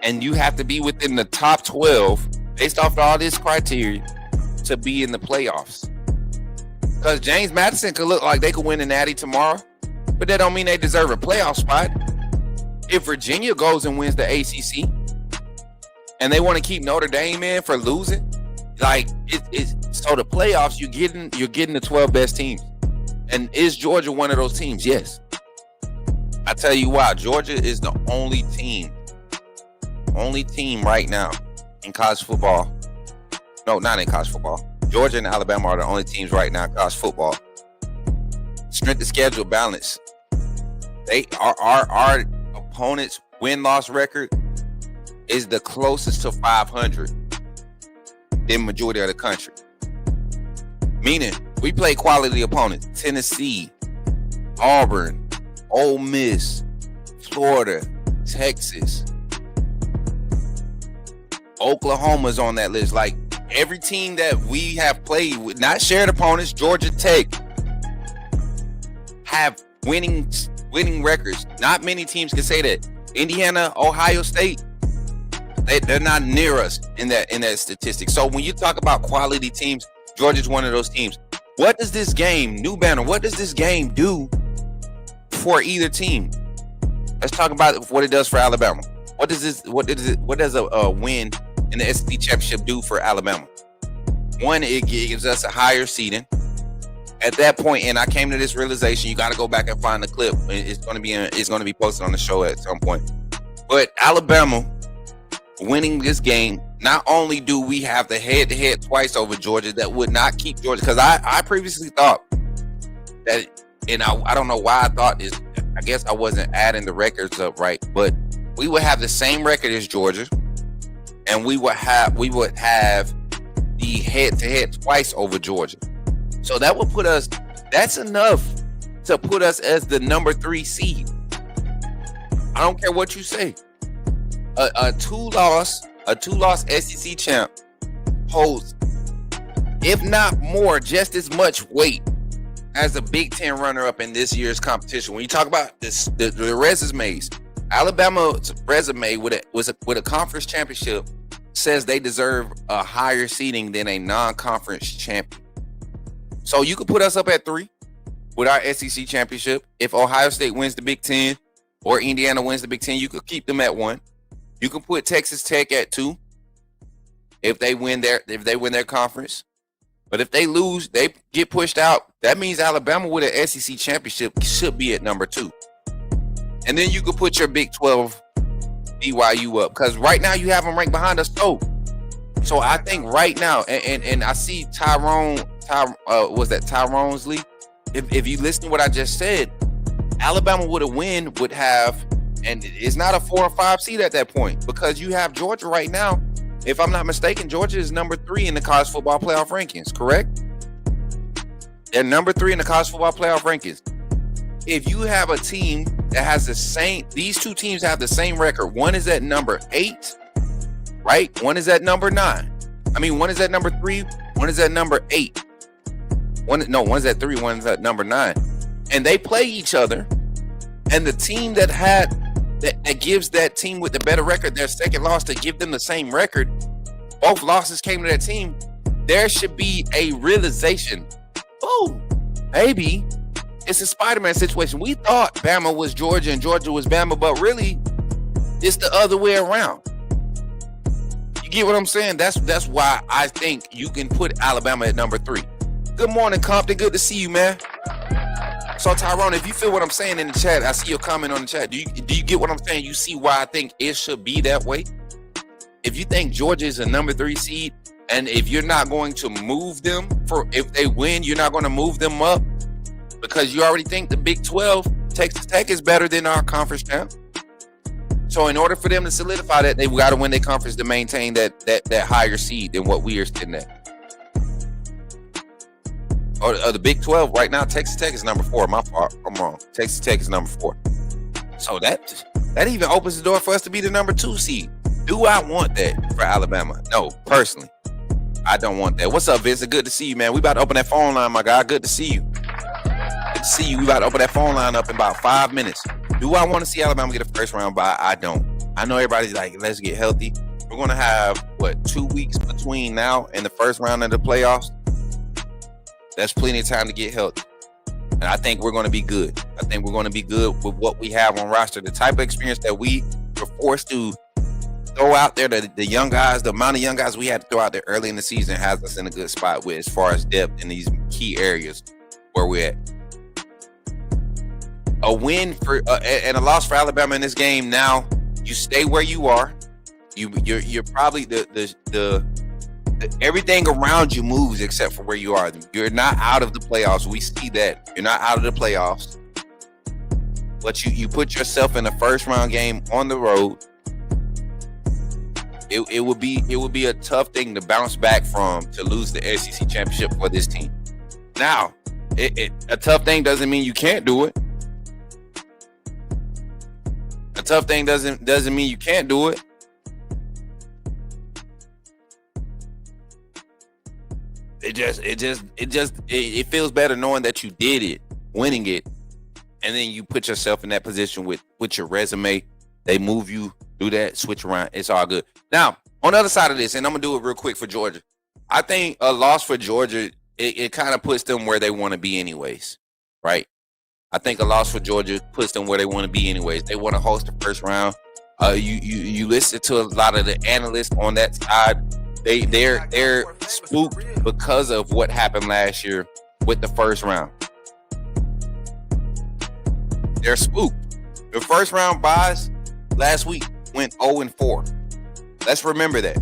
and you have to be within the top 12 based off of all this criteria to be in the playoffs. Because James Madison could look like they could win the Natty tomorrow, but that don't mean they deserve a playoff spot. If Virginia goes and wins the ACC, and they want to keep Notre Dame in for losing, like it's so the playoffs, you're getting the 12 best teams. And is Georgia one of those teams? Yes. I tell you why. Georgia is the only team right now in college football. No, not in college football. Georgia and Alabama are the only teams right now in college football. Strength of schedule balance. They are our opponents' win-loss record is the closest to 500. than majority of the country. Meaning, we play quality opponents. Tennessee, Auburn, Ole Miss, Florida, Texas, Oklahoma's on that list. Like, every team that we have played with, not shared opponents, Georgia Tech, have winning records. Not many teams can say that. Indiana, Ohio State, they're not near us in that statistic. So when you talk about quality teams, Georgia's one of those teams. What does this game, new banner, what does this game do for either team? Let's talk about what it does for Alabama. What does a win in the SEC championship do for Alabama? One, it gives us a higher seeding. At that point, and I came to this realization, you got to go back and find the clip. It's going to be posted on the show at some point. But Alabama winning this game, not only do we have the head-to-head twice over Georgia, that would not keep Georgia, because I previously thought that, and I don't know why I thought this. I guess I wasn't adding the records up right, but we would have the same record as Georgia, and we would have the head-to-head twice over Georgia. So that would put us, that's enough to put us as the number 3 seed. I don't care what you say. A two-loss SEC champ holds, if not more, just as much weight as a Big Ten runner-up in this year's competition. When you talk about this, the resumes, Alabama's resume with a conference championship says they deserve a higher seeding than a non-conference champion. So you could put us up at 3 with our SEC championship. If Ohio State wins the Big Ten or Indiana wins the Big Ten, you could keep them at 1. You can put Texas Tech at 2 if they win their conference. But if they lose, they get pushed out. That means Alabama with an SEC championship should be at number 2. And then you could put your Big 12 BYU up, because right now you have them ranked behind us. So I think right now, and I see Tyrone's league. If you listen to what I just said, Alabama would have, and it's not a 4 or 5 seed at that point, because you have Georgia right now. If I'm not mistaken, Georgia is number 3 in the college football playoff rankings, correct? They're number 3 in the college football playoff rankings. If you have a team that has these two teams have the same record. One is at number 8, right? One is at number 9. One is at number 3. One is at number 8. One's at 3. One's at number 9. And they play each other. And the team that gives that team with the better record their second loss to give them the same record, both losses came to that team. There should be a realization. Oh, maybe it's a Spider-Man situation. We thought Bama was Georgia and Georgia was Bama, but really, it's the other way around. You get what I'm saying? That's why I think you can put Alabama at number 3. Good morning, Compton. Good to see you, man. So, Tyrone, if you feel what I'm saying in the chat, I see your comment on the chat. Do you get what I'm saying? You see why I think it should be that way? If you think Georgia is a number 3 seed, and if you're not going to move them if they win, you're not going to move them up because you already think the Big 12, Texas Tech is better than our conference champ. So in order for them to solidify that, they've got to win their conference to maintain that higher seed than what we are sitting at. Or the Big 12 right now, Texas Tech is number 4. My fault. I'm wrong. Texas Tech is number 4. So that even opens the door for us to be the number 2 seed. Do I want that for Alabama? No, personally, I don't want that. What's up, Vincent? Good to see you, man. We about to open that phone line, my guy. Good to see you. Good to see you. We about to open that phone line up in about 5 minutes. Do I want to see Alabama get a first round bye? I don't. I know everybody's like, let's get healthy. We're going to have, 2 weeks between now and the first round of the playoffs? That's plenty of time to get healthy. And I think we're going to be good. I think we're going to be good with what we have on roster. The type of experience that we were forced to throw out there, the young guys, the amount of young guys we had to throw out there early in the season has us in a good spot with as far as depth in these key areas where we're at. A win and a loss for Alabama in this game. Now you stay where you are. You're probably the everything around you moves except for where you are. You're not out of the playoffs. We see that you're not out of the playoffs, but you put yourself in a first round game on the road. it would be a tough thing to bounce back from, to lose the SEC championship for this team. Now, a tough thing doesn't mean you can't do it. A tough thing doesn't mean you can't do it. It feels better knowing that you did it, winning it, and then you put yourself in that position with your resume. They move you, do that, switch around. It's all good. Now, on the other side of this, and I'm gonna do it real quick for Georgia. I think a loss for Georgia, it kind of puts them where they want to be anyways, right? I think a loss for Georgia puts them where they want to be anyways. They want to host the first round. You listen to a lot of the analysts on that side. They're spooked because of what happened last year with the first round. They're spooked. The first round buys last week went 0-4. Let's remember that.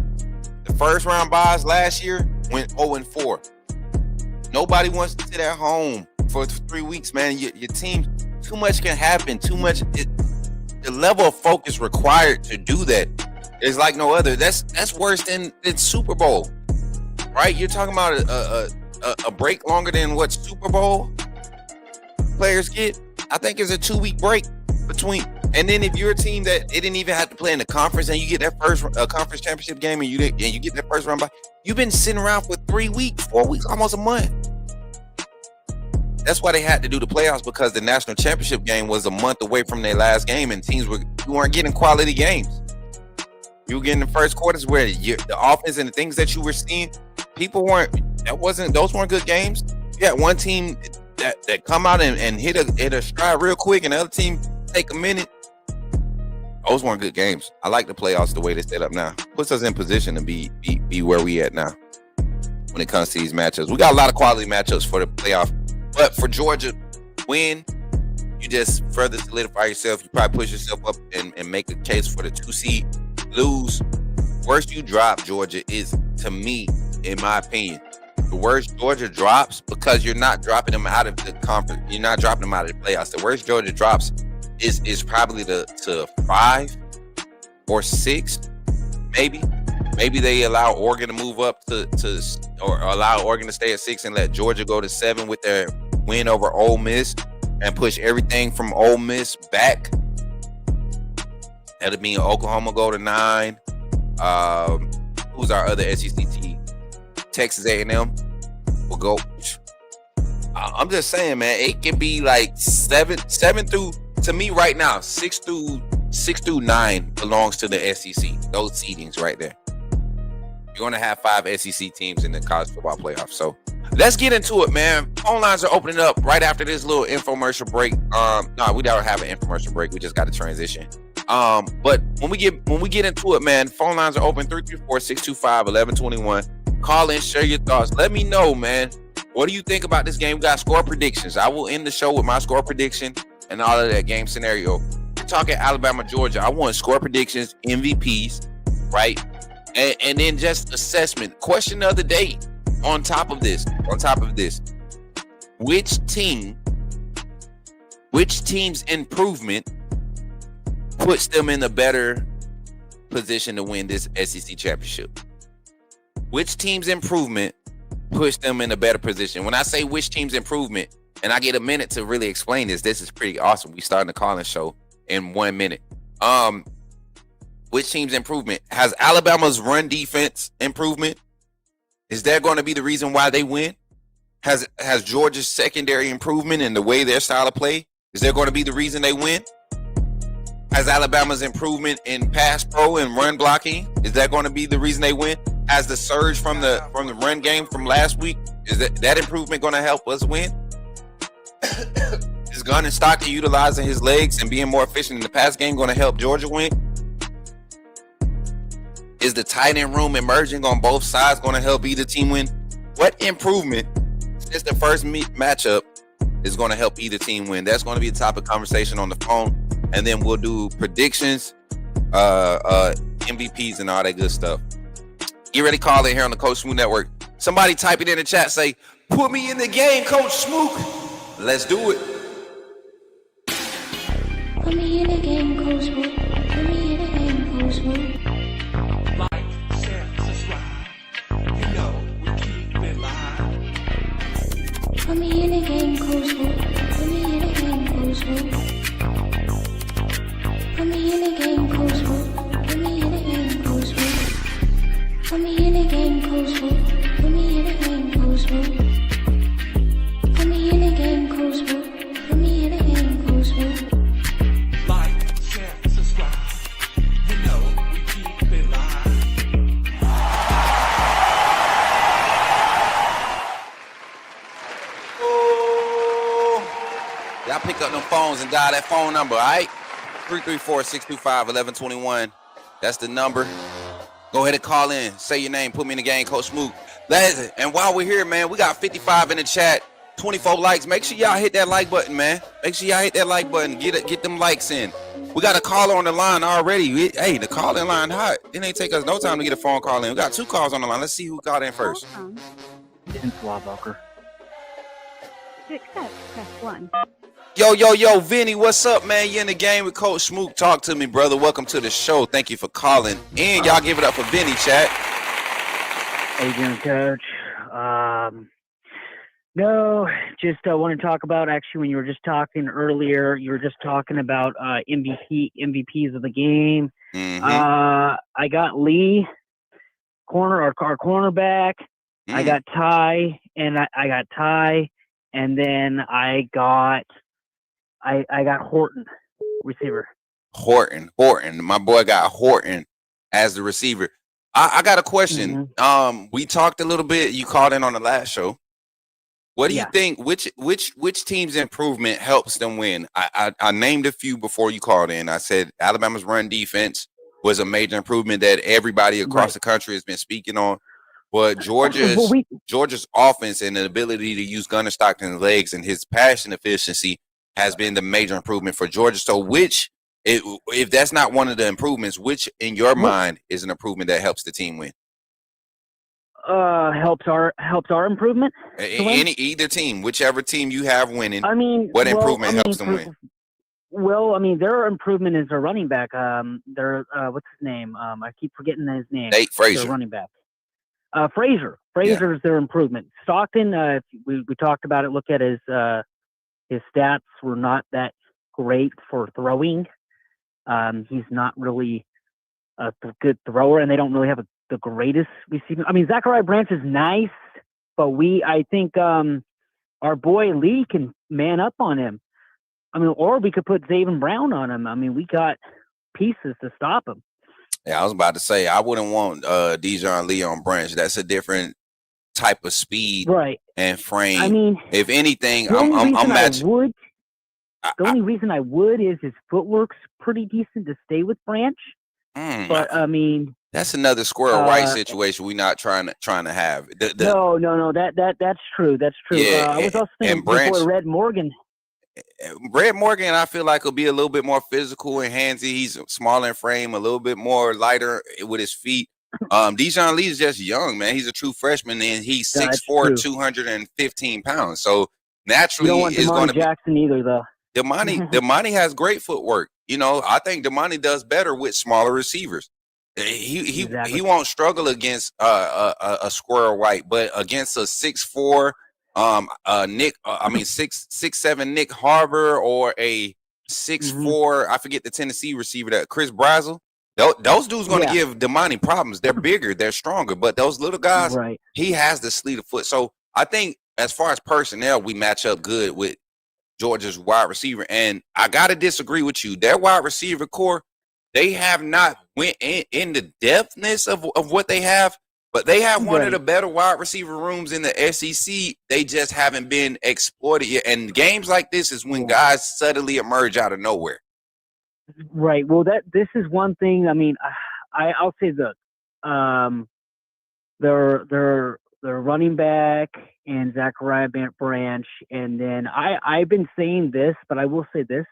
The first round buys last year went 0-4. Nobody wants to sit at home for 3 weeks, man. Your team, too much can happen. Too much. The level of focus required to do that is like no other. That's worse than Super Bowl, right? You're talking about a break longer than what Super Bowl players get. I think it's a 2-week break between. And then if you're a team that it didn't even have to play in the conference, and you get that first conference championship game, and you get that first round by, you've been sitting around for 3 weeks, 4 weeks, almost a month. That's why they had to do the playoffs, because the national championship game was a month away from their last game, and teams weren't getting quality games. You were getting the first quarters where the offense and the things that you were seeing, those weren't good games. You had one team that come out and hit a stride real quick, and the other team take a minute. Those weren't good games. I like the playoffs the way they set up now. Puts us in position to be where we at now when it comes to these matchups. We got a lot of quality matchups for the playoff. But for Georgia, win, you just further solidify yourself. You probably push yourself up and make a case for the 2 seed. Lose, worst you drop, Georgia, is, to me, in my opinion, the worst Georgia drops, because you're not dropping them out of the conference. You're not dropping them out of the playoffs. The worst Georgia drops is probably to 5 or 6, maybe. Maybe they allow Oregon to move up or allow Oregon to stay at 6 and let Georgia go to 7 with their win over Ole Miss and push everything from Ole Miss back. That'll mean Oklahoma go to 9. Who's our other SEC team? Texas A&M will go. I'm just saying, man, it can be like 7 through, to me right now, 6 through 9 belongs to the SEC. Those seedings right there. You're going to have 5 SEC teams in the college football playoff. So let's get into it, man. Phone lines are opening up right after this little infomercial break. No, we don't have an infomercial break. We just got to transition. But when we get into it, man, phone lines are open 334-625-1121. Call in, share your thoughts. Let me know, man. What do you think about this game? We got score predictions. I will end the show with my score prediction and all of that game scenario. We're talking Alabama, Georgia. I want score predictions, MVPs, right? And then just assessment. Question of the day on top of this. Which team's improvement puts them in a better position to win this SEC championship? Which team's improvement puts them in a better position? When I say which team's improvement, and I get a minute to really explain this is pretty awesome. We starting the call-in show in 1 minute. Which team's improvement? Has Alabama's run defense improvement? Is that going to be the reason why they win? Has Georgia's secondary improvement in the way their style of play? Is that going to be the reason they win? Has Alabama's improvement in pass pro and run blocking? Is that going to be the reason they win? Has the surge from the run game from last week, is that improvement going to help us win? Is Gunn and Stockton utilizing his legs and being more efficient in the pass game going to help Georgia win? Is the tight end room emerging on both sides going to help either team win? What improvement since the first matchup is going to help either team win? That's going to be a topic of conversation on the phone, and then we'll do predictions, MVPs, and all that good stuff. Get ready to call in here on the Coach Smook Network. Somebody type it in the chat, say, put me in the game, Coach Smook. Let's do it. Put me in the game, Coach Smook. Put me in the game, Coach Smook. Y'all pick up them phones and dial that phone number, all right? 334-625-1121. That's the number. Go ahead and call in. Say your name. Put me in the game, Coach Smook. And while we're here, man, we got 55 in the chat, 24 likes. Make sure y'all hit that like button, man. Make sure y'all hit that like button. Get them likes in. We got a caller on the line already. Hey, the call-in line hot. It ain't take us no time to get a phone call in. We got 2 calls on the line. Let's see who got in first. In Swabbucker. To accept, press 1. Yo, Vinny, what's up, man? You in the game with Coach Smook. Talk to me, brother. Welcome to the show. Thank you for calling. And y'all give it up for Vinny, chat. How you doing, Coach? No, just want to talk about, actually, when you were just talking earlier, you were just talking about MVPs of the game. Mm-hmm. I got Lee, our cornerback. I got Ty, and I got Ty, and then I got Horton, receiver. Horton. My boy got Horton as the receiver. I got a question. Mm-hmm. We talked a little bit. You called in on the last show. What do you think? Which team's improvement helps them win? I named a few before you called in. I said Alabama's run defense was a major improvement that everybody across the country has been speaking on. But Georgia's offense and the ability to use Gunnar Stockton's legs and his passing efficiency has been the major improvement for Georgia. So if that's not one of the improvements, which in your mind is an improvement that helps the team win? Helps our improvement. Either team, whichever team you have winning. I mean, what improvement helps them win? Well, I mean, their improvement is their running back. Their what's his name? I keep forgetting his name. Nate Frazier. Their running back. Frazier is their improvement. Stockton, we talked about it. Look at his stats were not that great for throwing. He's not really a good thrower, and they don't really have the greatest receiving. I mean, Zachariah Branch is nice, but I think our boy Lee can man up on him. I mean, or we could put Zaven Brown on him. I mean, we got pieces to stop him. Yeah, I was about to say I wouldn't want Dijon Lee on Branch. That's a different type of speed and frame. I mean, if anything, I'm matching. The only reason I would is his footwork's pretty decent to stay with Branch. But I mean, that's another Squirrel White situation we're not trying to have. No. That's true. That's true. Yeah, I was also thinking before Red Morgan. I feel like will be a little bit more physical and handsy. He's smaller in frame, a little bit more lighter with his feet. Dijon Lee is just young, man. He's a true freshman, and he's 6'4", 215 pounds. So naturally, it's going to be Jackson either, though. Damani has great footwork. You know, I think Damani does better with smaller receivers. He won't struggle against a Squirrel White, but against a 6'4", 6'7" Nick Harbor or a 6'4", I forget the Tennessee receiver, that Chris Brazel. Those dudes going to give Damani problems. They're bigger, they're stronger, but those little guys, he has the sleeve of foot. So I think as far as personnel, we match up good with Georgia's wide receiver. And I got to disagree with you. Their wide receiver core, they have not went in the depthness of what they have, but they have one of the better wide receiver rooms in the SEC. They just haven't been exploited yet. And games like this is when guys suddenly emerge out of nowhere. Right. Well, this is one thing. I mean, I'll say that their running back and Zachariah Branch, and then I've been saying this, but I will say this.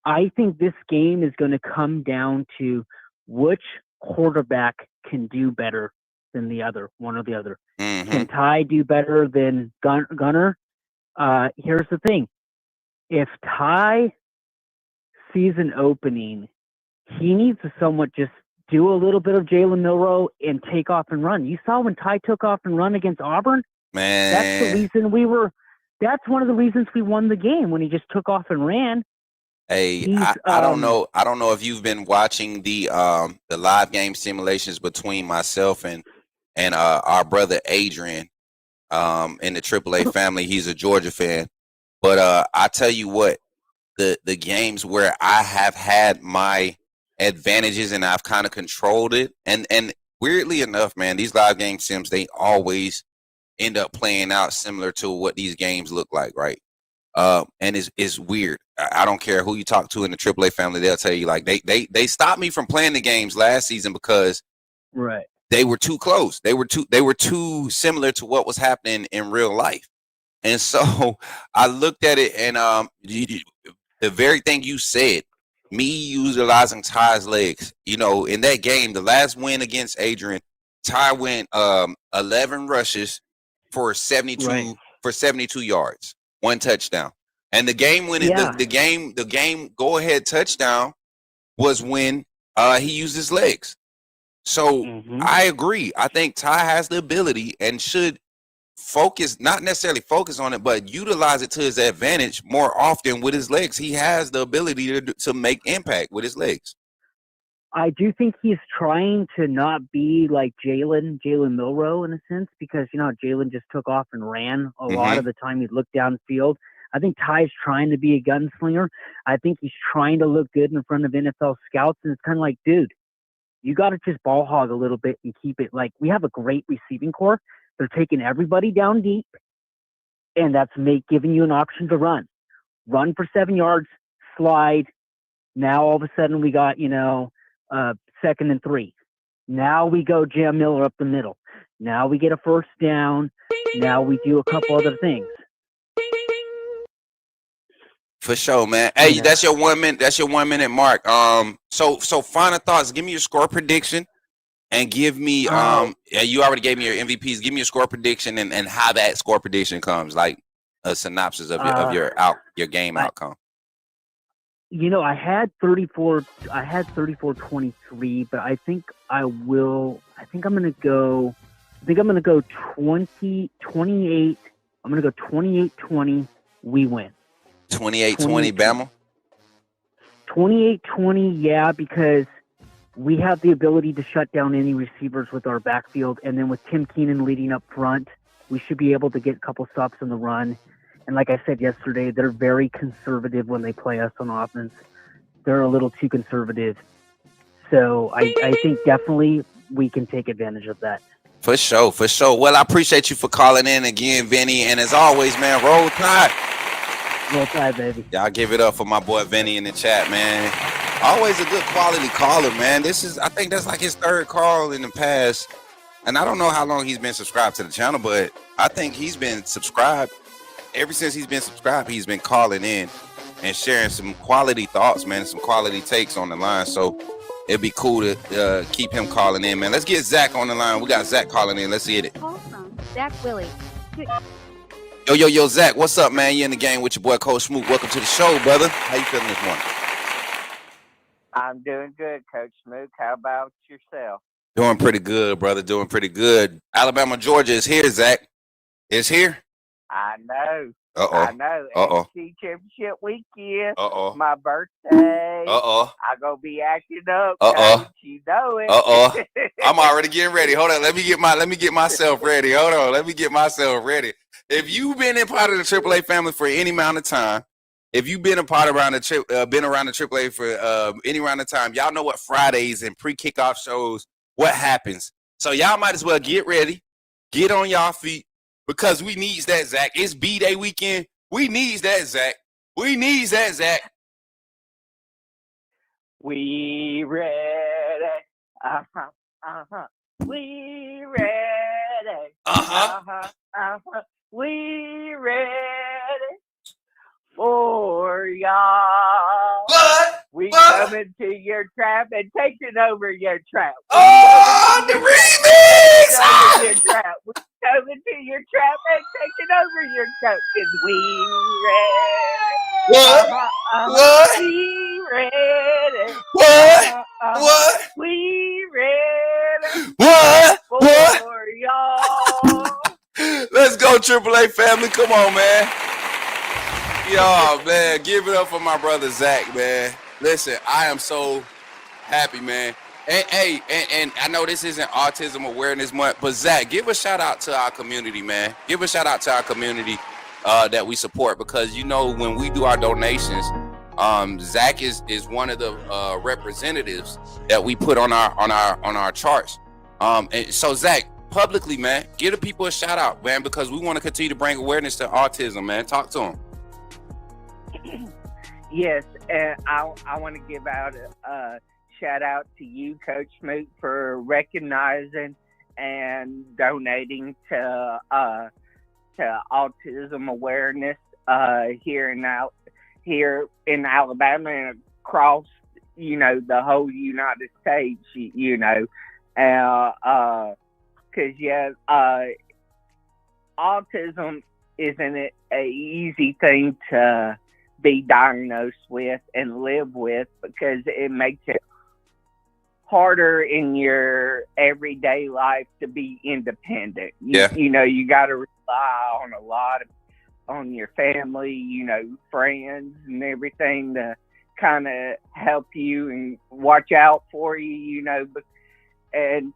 I think this game is going to come down to which quarterback can do better than the other, one or the other. Mm-hmm. Can Ty do better than Gunner? Here's the thing. If Ty sees an opening, he needs to somewhat just do a little bit of Jalen Milroe and take off and run. You saw when Ty took off and run against Auburn? Man. That's the reason that's one of the reasons we won the game, when he just took off and ran. Hey, I don't know. I don't know if you've been watching the live game simulations between myself and our brother Adrian in the AAA family. He's a Georgia fan, but I tell you what, the games where I have had my advantages and I've kind of controlled it, and weirdly enough, man, these live game sims, they always end up playing out similar to what these games look like, right? And it's weird. I don't care who you talk to in the AAA family, they'll tell you like they stopped me from playing the games last season because they were too close. They were too similar to what was happening in real life. And so I looked at it, and the very thing you said, me utilizing Ty's legs, in that game, the last win against Adrian, Ty went 11 rushes for 72 yards, 1 touchdown. And the game winning the game go ahead touchdown was when he used his legs. So I agree. I think Ty has the ability and should not necessarily focus on it, but utilize it to his advantage more often with his legs. He has the ability to make impact with his legs. I do think he's trying to not be like Jalen Milroe in a sense, because Jalen just took off and ran a lot of the time. He'd look downfield. I think Ty's trying to be a gunslinger. I think he's trying to look good in front of NFL scouts, and it's kind of like, dude, you got to just ball hog a little bit and keep it. Like, we have a great receiving core. They're taking everybody down deep, and that's giving you an option to run for 7 yards, slide. Now all of a sudden we got 2nd and 3. Now we go Jam Miller up the middle. Now we get a first down. Now we do a couple other things. For sure, man. Hey, that's your 1 minute. That's your 1 minute mark. So final thoughts. Give me your score prediction, and give me you already gave me your MVPs. Give me your score prediction and how that score prediction comes, like a synopsis of your game outcome. I had 34. I had 34-23, but I think I'm going to go 20-28. I'm going to go 28-20. We win. 28-20, Bama? 28-20, yeah, because we have the ability to shut down any receivers with our backfield, and then with Tim Keenan leading up front, we should be able to get a couple stops in the run. And like I said yesterday, they're very conservative when they play us on offense. They're a little too conservative. So I think definitely we can take advantage of that. For sure. Well, I appreciate you for calling in again, Vinny. And as always, man, roll tide. Roll tide, baby. Y'all give it up for my boy Vinny in the chat, man. Always a good quality caller, man. I think that's like his 3rd call in the past. And I don't know how long he's been subscribed to the channel, but I think he's been subscribed. Ever since he's been subscribed, he's been calling in and sharing some quality thoughts, man, some quality takes on the line. So it'd be cool to keep him calling in, man. Let's get Zach on the line. We got Zach calling in. Let's get it. Call from Zach Willie. Yo, Zach, what's up, man? You in the game with your boy Coach Smook. Welcome to the show, brother. How you feeling this morning? I'm doing good, Coach Smook. How about yourself? Doing pretty good, brother. Doing pretty good. Alabama, Georgia is here, Zach. It's here. I know. I know. SEC Championship weekend. My birthday. I'm going to be acting up. Coach. You know it. I'm already getting ready. Hold on. Let me get myself ready. Hold on. Let me get myself ready. If you've been a part of the AAA family for any amount of time, if you've been around the AAA for any amount of time, y'all know what Fridays and pre-kickoff shows, what happens. So y'all might as well get ready, get on y'all feet, because we needs that, Zach. It's B-Day weekend. We needs that, Zach. We ready. We ready. We ready. We ready for y'all. What? We coming to your trap and taking over your trap. The remix! Your trap. We coming to your trap and taking over your trap, because we ready. What? We ready. What? We ready. What? For y'all. Let's go, AAA family. Come on, man. Yo, man, give it up for my brother Zach, man. Listen, I am so happy, man. And I know this isn't Autism Awareness Month, but Zach, give a shout out to our community, man. Give a shout out to our community that we support, because when we do our donations, Zach is one of the representatives that we put on our charts. And so Zach, publicly, man, give the people a shout out, man, because we want to continue to bring awareness to autism, man. Talk to them. Yes, and I want to give out a shout out to you, Coach Smook, for recognizing and donating to autism awareness here in Alabama and across the whole United States. Because autism isn't a easy thing to be diagnosed with and live with, because it makes it harder in your everyday life to be independent. You got to rely on a lot on your family, friends and everything to kind of help you and watch out for you, and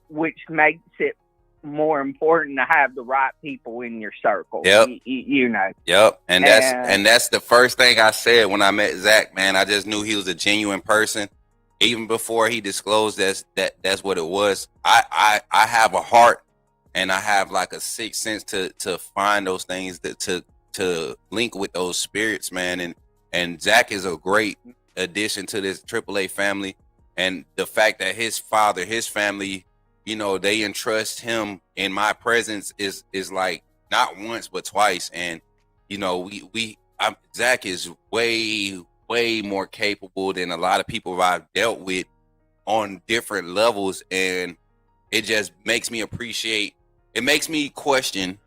which makes it more important to have the right people in your circle. Yep. Yep. And that's the first thing I said when I met Zach, man. I just knew he was a genuine person. Even before he disclosed that's what it was. I have a heart, and I have like a sixth sense to find those things to link with those spirits, man. And Zach is a great addition to this AAA family. And the fact that his father, his family, they entrust him in my presence is like not once but twice. And Zach is way more capable than a lot of people I've dealt with on different levels, and it just makes me question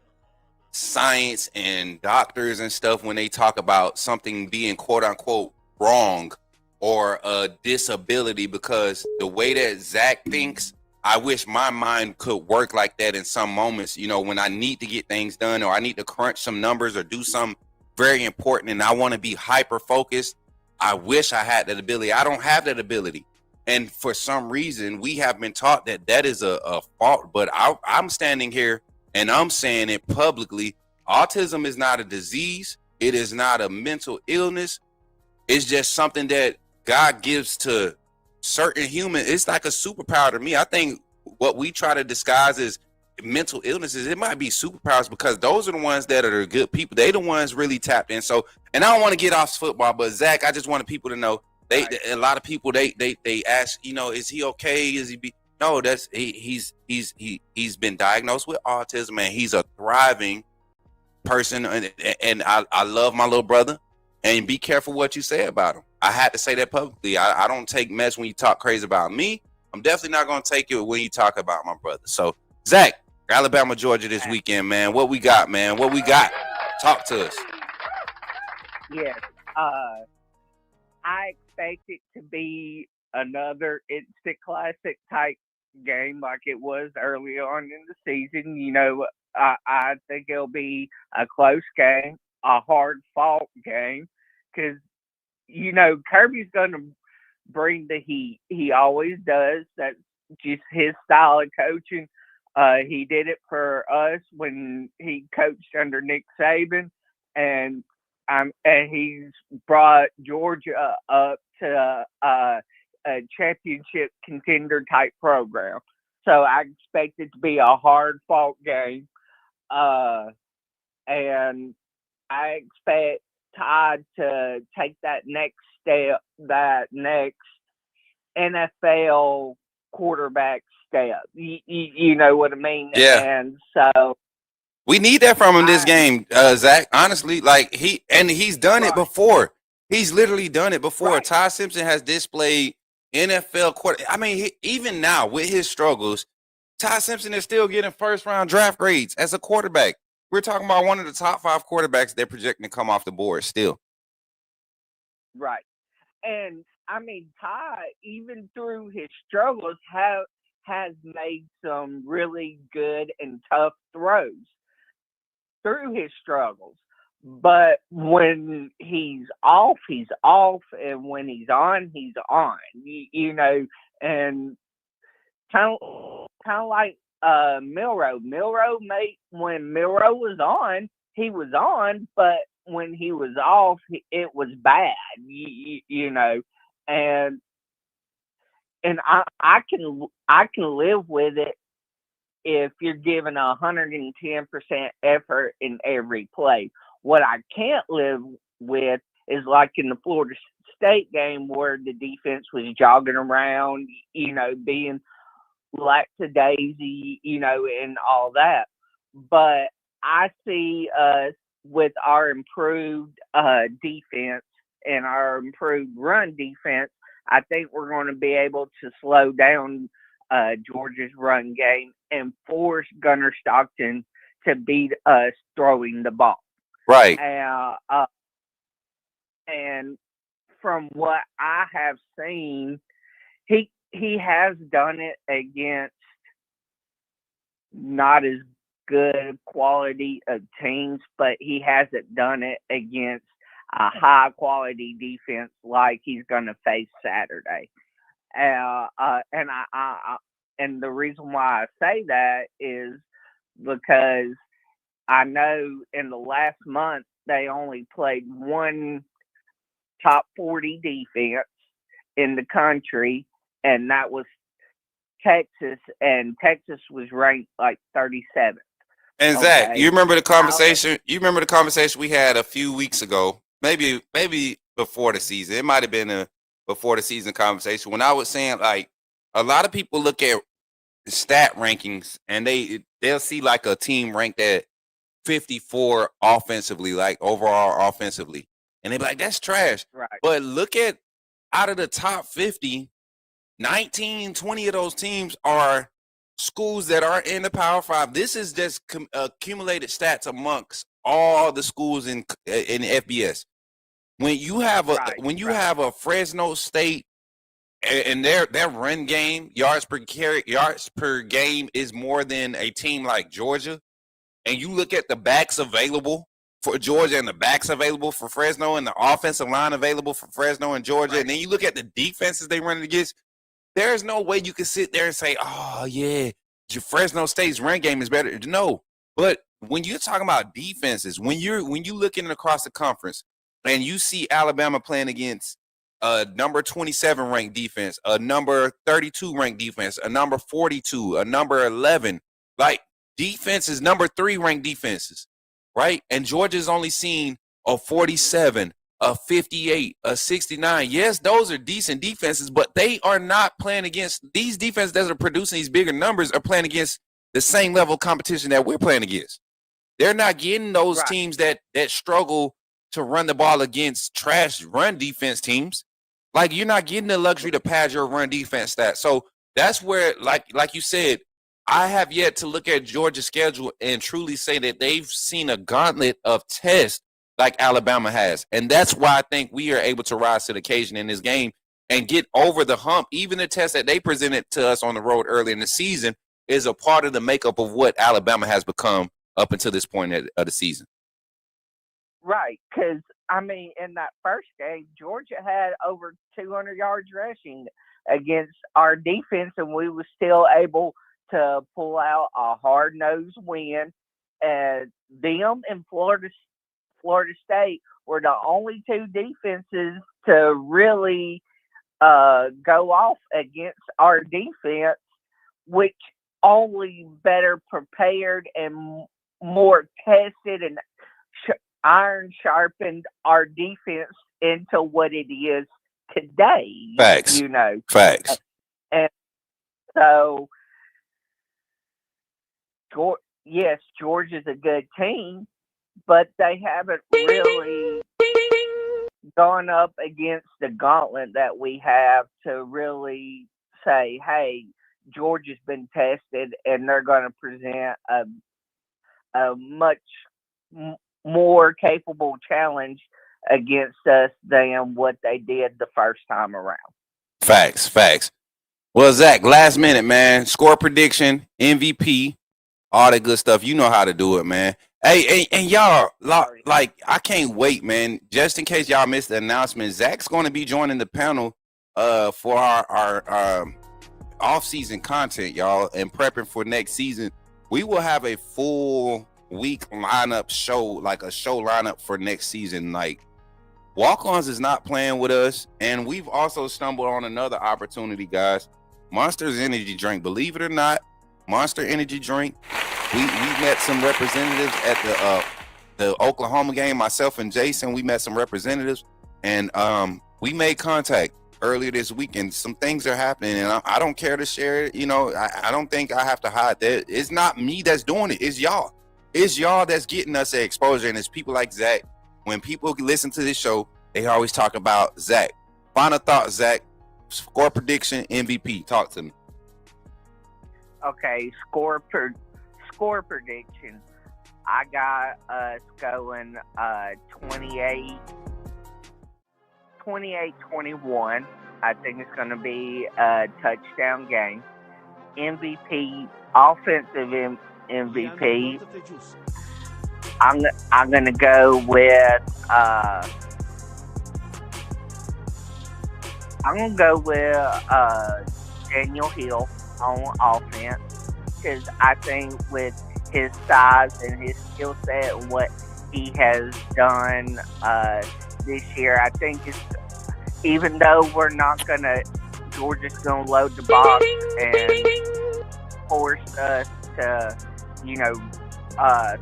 science and doctors and stuff when they talk about something being quote unquote wrong or a disability, because the way that Zach thinks, I wish my mind could work like that in some moments, when I need to get things done or I need to crunch some numbers or do something very important and I want to be hyper focused. I wish I had that ability. I don't have that ability. And for some reason, we have been taught that is a fault. But I'm standing here and I'm saying it publicly. Autism is not a disease. It is not a mental illness. It's just something that God gives to certain humans. It's like a superpower to me. I think what we try to disguise as mental illnesses, it might be superpowers, because those are the ones that are the good people. They the ones really tapped in. So, and I don't want to get off football, but Zach, I just wanted people to know, a lot of people they ask, is he okay? Is he no, that's he's been diagnosed with autism, and he's a thriving person, and I love my little brother. And be careful what you say about him. I had to say that publicly. I don't take mess when you talk crazy about me. I'm definitely not going to take it when you talk about my brother. So, Zach, Alabama, Georgia this weekend, man. What we got, man? What we got? Talk to us. Yes. I expect it to be another instant classic type game like it was early on in the season. I think it'll be a close game, a hard-fought game, because, Kirby's going to bring the heat. He always does. That's just his style of coaching. He did it for us when he coached under Nick Saban, and he's brought Georgia up to a championship contender type program. So I expect it to be a hard-fought game. And I expect Todd to take that next step, that next NFL quarterback step. You know what I mean? Yeah. And so we need that from him this game, Zach. Honestly, like he's done it before. He's literally done it before. Right. Ty Simpson has displayed NFL quarter. I mean, even now with his struggles, Ty Simpson is still getting first-round draft grades as a quarterback. We're talking about one of the top 5 quarterbacks they're projecting to come off the board still. Right. And, I mean, Ty, even through his struggles, has made some really good and tough throws through his struggles. But when he's off, and when he's on, and kind of like Milroe. When Milroe was on, he was on, but when he was off, it was bad, and I can live with it if you're giving 110% effort in every play. What I can't live with is like in the Florida State game where the defense was jogging around, being lackadaisy, and all that. But I see us with our improved defense and our improved run defense, I think we're going to be able to slow down Georgia's run game and force Gunnar Stockton to beat us throwing the ball. Right. And from what I have seen, he has done it against not as good quality of teams, but he hasn't done it against a high quality defense like he's going to face Saturday. And the reason why I say that is because I know in the last month they only played one top 40 defense in the country, and that was Texas, and Texas was ranked like 37th. And Zach, you remember the conversation? You remember the conversation we had a few weeks ago, maybe before the season. It might have been before the season conversation when I was saying, like, a lot of people look at stat rankings and they'll see like a team ranked at 54 offensively, like overall offensively, and they're like, that's trash. Right. But look at out of the top 50, 19, 20 of those teams are schools that are in the Power Five. This is just accumulated stats amongst all the schools in FBS. When you have a Fresno State and their run game, yards per game is more than a team like Georgia, and you look at the backs available for Georgia and the backs available for Fresno and the offensive line available for Fresno and Georgia, and then you look at the defenses they run against, there's no way you can sit there and say, oh, yeah, Fresno State's run game is better. No. But when you're talking about defenses, when you're looking across the conference and you see Alabama playing against a number 27 ranked defense, a number 32 ranked defense, a number 42, a number 11, like defenses, number 3 ranked defenses, right? And Georgia's only seen a 47, a 58, a 69. Yes, those are decent defenses, but they are not playing against these defenses that are producing these bigger numbers are playing against the same level of competition that we're playing against. They're not getting those teams that struggle to run the ball against trash run defense teams. Like, you're not getting the luxury to pad your run defense stats. So that's where, like you said, I have yet to look at Georgia's schedule and truly say that they've seen a gauntlet of tests like Alabama has. And that's why I think we are able to rise to the occasion in this game and get over the hump. Even the test that they presented to us on the road early in the season is a part of the makeup of what Alabama has become up until this point of the season. Right, because, I mean, in that first game, Georgia had over 200 yards rushing against our defense, and we were still able to pull out a hard-nosed win. And them and Florida State were the only two defenses to really go off against our defense, which only better prepared and more tested and iron sharpened our defense into what it is today. Facts. Facts. And so, yes, Georgia's a good team, but they haven't really gone up against the gauntlet that we have to really say, hey, Georgia's been tested and they're going to present a much more capable challenge against us than what they did the first time around. Facts. Well, Zach, last minute, man. Score prediction, MVP, all that good stuff. You know how to do it, man. Hey, and y'all, like, I can't wait, man. Just in case y'all missed the announcement, Zach's going to be joining the panel for our off-season content, y'all, and prepping for next season. We will have a full week lineup show, like a show lineup for next season. Like, Walk-Ons is not playing with us, and we've also stumbled on another opportunity, guys. Monster's energy drink. Believe it or not, Monster energy drink. We met some representatives at the Oklahoma game. Myself and Jason, we met some representatives. And we made contact earlier this week, and some things are happening, and I don't care to share it. You know, I don't think I have to hide that. It's not me that's doing it. It's y'all. It's y'all that's getting us the exposure, and it's people like Zach. When people listen to this show, they always talk about Zach. Final thought, Zach. Score prediction, MVP. Talk to me. Okay, score prediction. I got us going 28-21. I think it's going to be a touchdown game. MVP, offensive MVP. I'm going to go with Daniel Hill on offense, because I think with his size and his skill set and what he has done this year, I think it's, even though we're just gonna load the box and force us to,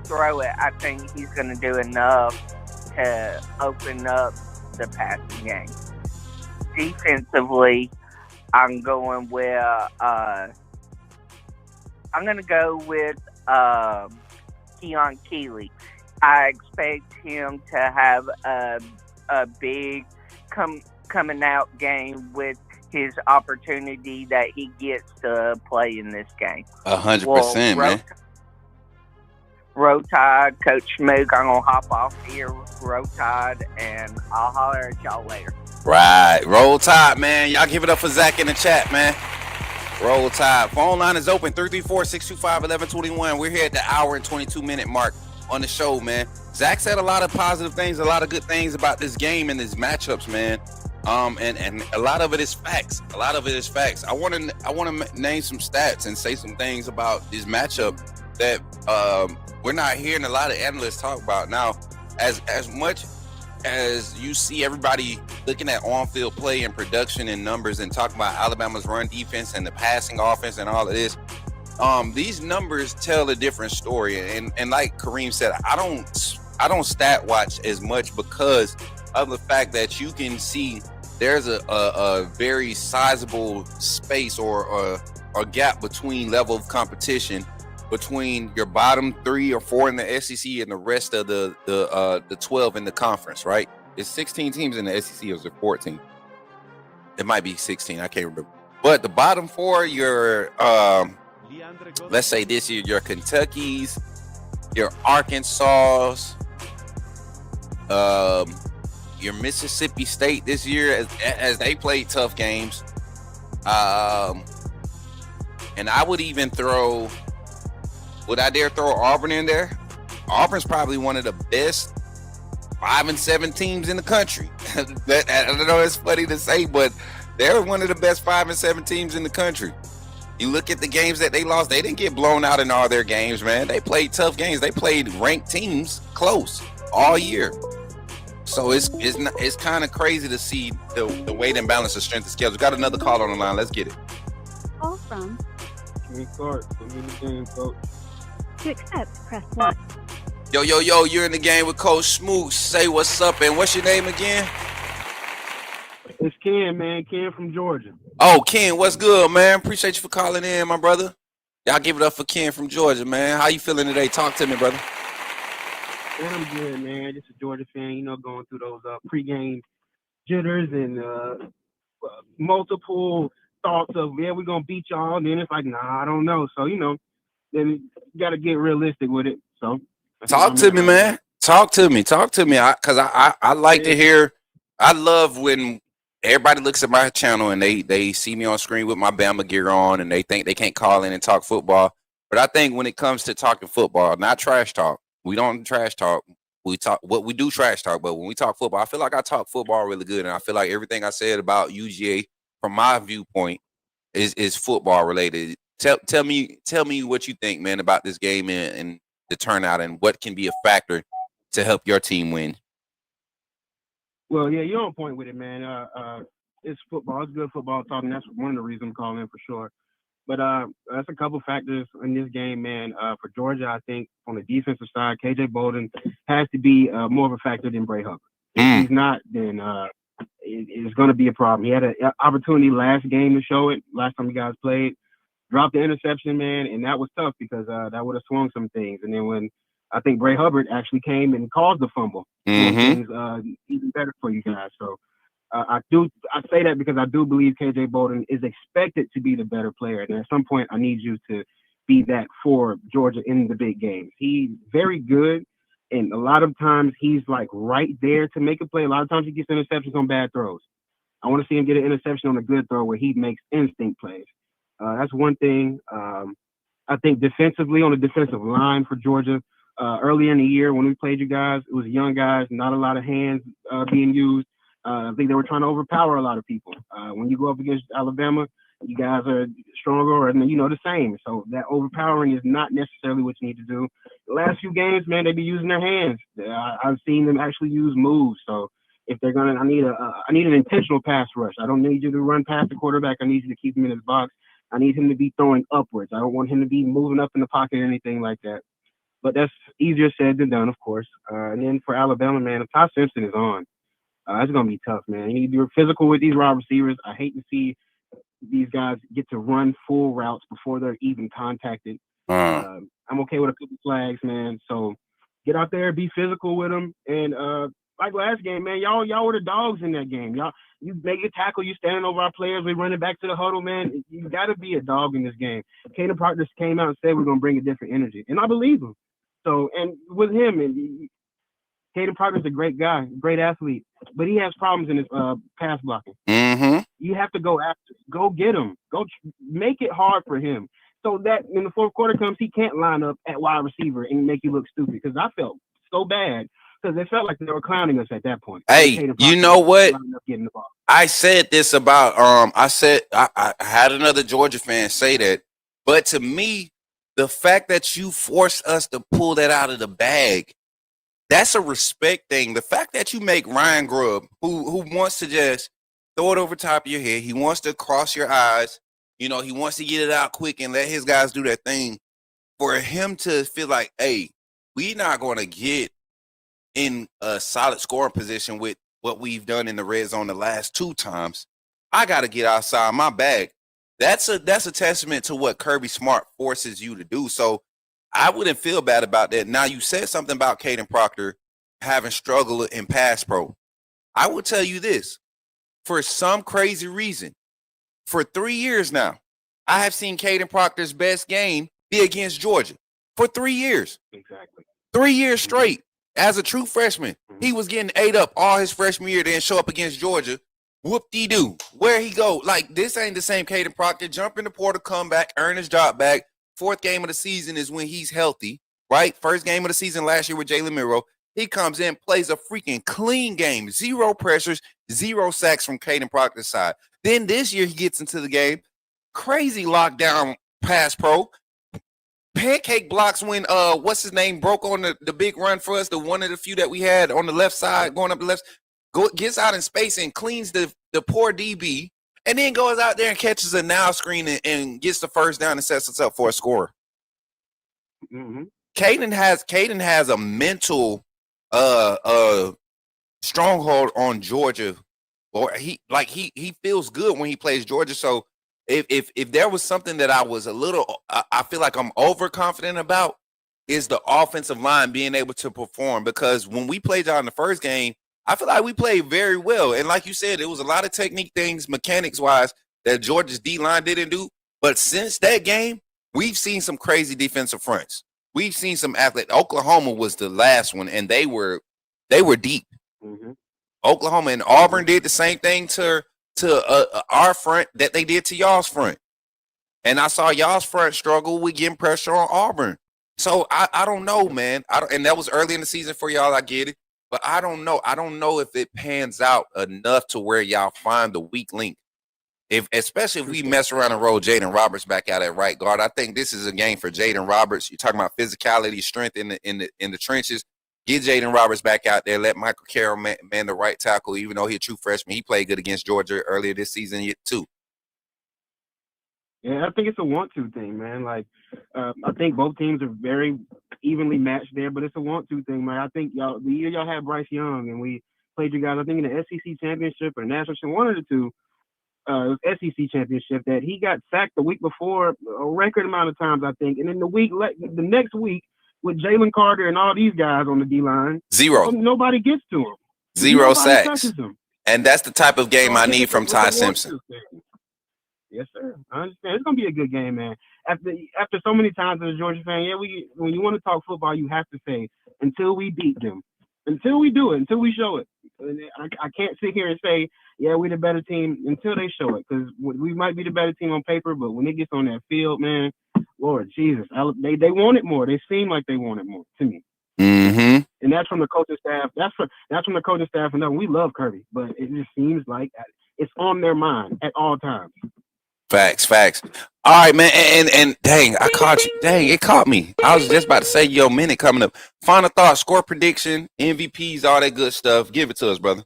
throw it, I think he's gonna do enough to open up the passing game. Defensively, I'm going to go with Keon Keeley. I expect him to have a big coming out game with his opportunity that he gets to play in this game. 100%, man. Roll Tide, Coach Smook. I'm going to hop off here, Roll Tide, and I'll holler at y'all later. Right. Roll Tide, man. Y'all give it up for Zach in the chat, man. Roll Tide. Phone line is open, 334-625-1121. We're here at the hour and 22-minute mark on the show, man. Zach said a lot of positive things, a lot of good things about this game and these matchups, man. And a lot of it is facts. I want to name some stats and say some things about this matchup that we're not hearing a lot of analysts talk about. Now, as much as you see everybody looking at on-field play and production and numbers and talking about Alabama's run defense and the passing offense and all of this, these numbers tell a different story. And like Kareem said, I don't stat watch as much because of the fact that you can see there's a very sizable space or a gap between level of competition between your bottom 3 or 4 in the SEC and the rest of the 12 in the conference, right? It's 16 teams in the SEC, or is it 14? It might be 16, I can't remember. But the bottom 4, your let's say this year, your Kentuckys, your Arkansas, your Mississippi State this year, as they played tough games. And I would even throw, would I dare throw Auburn in there? Auburn's probably one of the best 5 and 7 teams in the country. I know it's funny to say, but they're one of the best 5 and 7 teams in the country. You look at the games that they lost, they didn't get blown out in all their games, man. They played tough games. They played ranked teams close all year. So it's kind of crazy to see the weight and balance of strength and scales. We got another call on the line. Let's get it. Call from. Can we start? Put me in the game, coach. To accept, press 1. Yo, you're in the game with Coach Smook. Say what's up, and what's your name again? It's Ken, man. Ken from Georgia. Oh, Ken, what's good, man? Appreciate you for calling in, my brother. Y'all give it up for Ken from Georgia, man. How you feeling today? Talk to me, brother. Man, I'm good, man. Just a Georgia fan, going through those pregame jitters and multiple thoughts of, yeah, we're going to beat y'all. And then it's like, nah, I don't know. So, then you got to get realistic with it. So talk to me, man. Talk to me. Because I like to hear, I love when everybody looks at my channel and they see me on screen with my Bama gear on and they think they can't call in and talk football. But I think when it comes to talking football, not trash talk, we don't trash talk. We do trash talk, but when we talk football, I feel like I talk football really good. And I feel like everything I said about UGA from my viewpoint is football related. Tell me what you think, man, about this game and the turnout and what can be a factor to help your team win. Well, yeah, you're on point with it, man. It's football. It's good football talk, and that's one of the reasons I'm calling for sure. But that's a couple factors in this game, man. For Georgia, I think on the defensive side, KJ Bolden has to be more of a factor than Bray Hubbard. If he's not, then it's going to be a problem. He had an opportunity last game to show it. Last time you guys played, dropped the interception, man, and that was tough because that would have swung some things. And then when I think Bray Hubbard actually came and caused the fumble, swung things even better for you guys. So I say that because I do believe KJ Bolden is expected to be the better player, and at some point I need you to be that for Georgia in the big games. He's very good, and a lot of times he's like right there to make a play. A lot of times he gets interceptions on bad throws. I want to see him get an interception on a good throw where he makes instinct plays. That's one thing. I think defensively on the defensive line for Georgia, early in the year when we played you guys, it was young guys, not a lot of hands being used. I think they were trying to overpower a lot of people. When you go up against Alabama, you guys are stronger and, the same. So that overpowering is not necessarily what you need to do. The last few games, man, they be using their hands. I've seen them actually use moves. So if they're going to, I need an intentional pass rush. I don't need you to run past the quarterback. I need you to keep him in his box. I need him to be throwing upwards. I don't want him to be moving up in the pocket or anything like that. But that's easier said than done, of course. And then for Alabama, man, if Ty Simpson is on, it's going to be tough, man. You need to be physical with these wide receivers. I hate to see these guys get to run full routes before they're even contacted. I'm okay with a couple flags, man. So get out there, be physical with them. And like last game, man, y'all were the dogs in that game. You make a tackle, you standing over our players, we running back to the huddle, man. You got to be a dog in this game. Caden Proctor came out and said we're going to bring a different energy. And I believe him. So, and with him, and Caden Proctor's a great guy, great athlete, but he has problems in his pass blocking. You have to go get him, make it hard for him, so that when the fourth quarter comes, he can't line up at wide receiver and make you look stupid. Because I felt so bad because it felt like they were clowning us at that point. Hey, you know what? I said this about I had another Georgia fan say that, but to me, the fact that you forced us to pull that out of the bag, that's a respect thing. The fact that you make Ryan Grubb, who wants to just throw it over top of your head, he wants to cross your eyes, he wants to get it out quick and let his guys do that thing. For him to feel like, hey, we're not going to get in a solid scoring position with what we've done in the red zone the last 2 times, I got to get outside my bag. That's a testament to what Kirby Smart forces you to do. So I wouldn't feel bad about that. Now, you said something about Caden Proctor having struggled in pass pro. I will tell you this. For some crazy reason, for 3 years now, I have seen Caden Proctor's best game be against Georgia. For 3 years. Exactly. 3 years straight. As a true freshman, he was getting ate up all his freshman year, then show up against Georgia. Whoop-de-doo. Where he go? Like, this ain't the same Caden Proctor. Jump in the portal, come back, earn his job back. 4th game of the season is when he's healthy, right? 1st game of the season last year with Jalen Miro. He comes in, plays a freaking clean game. 0 pressures, 0 sacks from Caden Proctor's side. Then this year he gets into the game. Crazy lockdown pass pro. Pancake blocks when what's his name broke on the big run for us, the one of the few that we had on the left side going up the left, gets out in space and cleans the poor DB, and then goes out there and catches a now screen and gets the first down and sets us up for a score. Caden has a mental stronghold on Georgia, or he feels good when he plays Georgia. So if there was something that I was I feel like I'm overconfident about, is the offensive line being able to perform. Because when we played out in the first game, I feel like we played very well. And like you said, it was a lot of technique things, mechanics-wise, that Georgia's D-line didn't do. But since that game, we've seen some crazy defensive fronts. We've seen some athletes. Oklahoma was the last one, and they were deep. Oklahoma and Auburn did the same thing to our front that they did to y'all's front. And I saw y'all's front struggle with getting pressure on Auburn. So I don't know, man. And that was early in the season for y'all, I get it. But I don't know. I don't know if it pans out enough to where y'all find the weak link. Especially if we mess around and roll Jaden Roberts back out at right guard. I think this is a game for Jaden Roberts. You're talking about physicality, strength in the trenches. Get Jaden Roberts back out there. Let Michael Carroll man the right tackle, even though he's a true freshman. He played good against Georgia earlier this season too. Yeah, I think it's a 1-2 thing, man. Like, I think both teams are very evenly matched there, but it's a 1-2 thing, man. I think the year y'all had Bryce Young and we played you guys, I think in the SEC championship or national championship, one of the two. It was SEC championship that he got sacked the week before a record amount of times, I think, and then the next week with Jalen Carter and all these guys on the D line, nobody gets to him. Zero sacks. And that's the type of game I need from Ty Simpson. Yes, sir. I understand. It's gonna be a good game, man. After so many times as a Georgia fan, when you want to talk football, you have to say until we beat them, until we do it, until we show it. I can't sit here and say, yeah, we're the better team until they show it, because we might be the better team on paper, but when it gets on that field, man, Lord Jesus, they want it more. They seem like they want it more to me. Mm-hmm. And that's from the coaching staff. That's from the coaching staff. And we love Kirby, but it just seems like it's on their mind at all times. Facts. All right, man. And dang, I caught you. Dang, it caught me. I was just about to say your minute coming up. Final thought, score prediction, MVPs, all that good stuff. Give it to us, brother.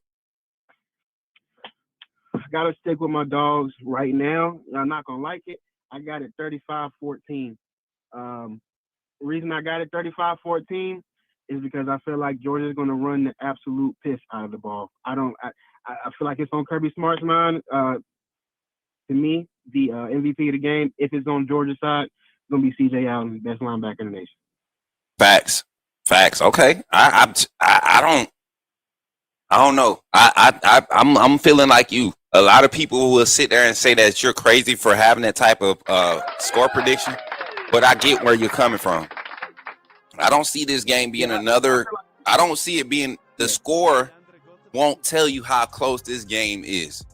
I got to stick with my dogs right now. I'm not going to like it. I got it 35-14. The reason I got it 35-14 is because I feel like Georgia's going to run the absolute piss out of the ball. I feel like it's on Kirby Smart's mind. To me, the MVP of the game, if it's on Georgia's side, it's going to be C.J. Allen, best linebacker in the nation. Facts. Okay. I don't know. I'm feeling like you. A lot of people will sit there and say that you're crazy for having that type of score prediction, but I get where you're coming from. I don't see this game being another. I don't see it being. The score won't tell you how close this game is.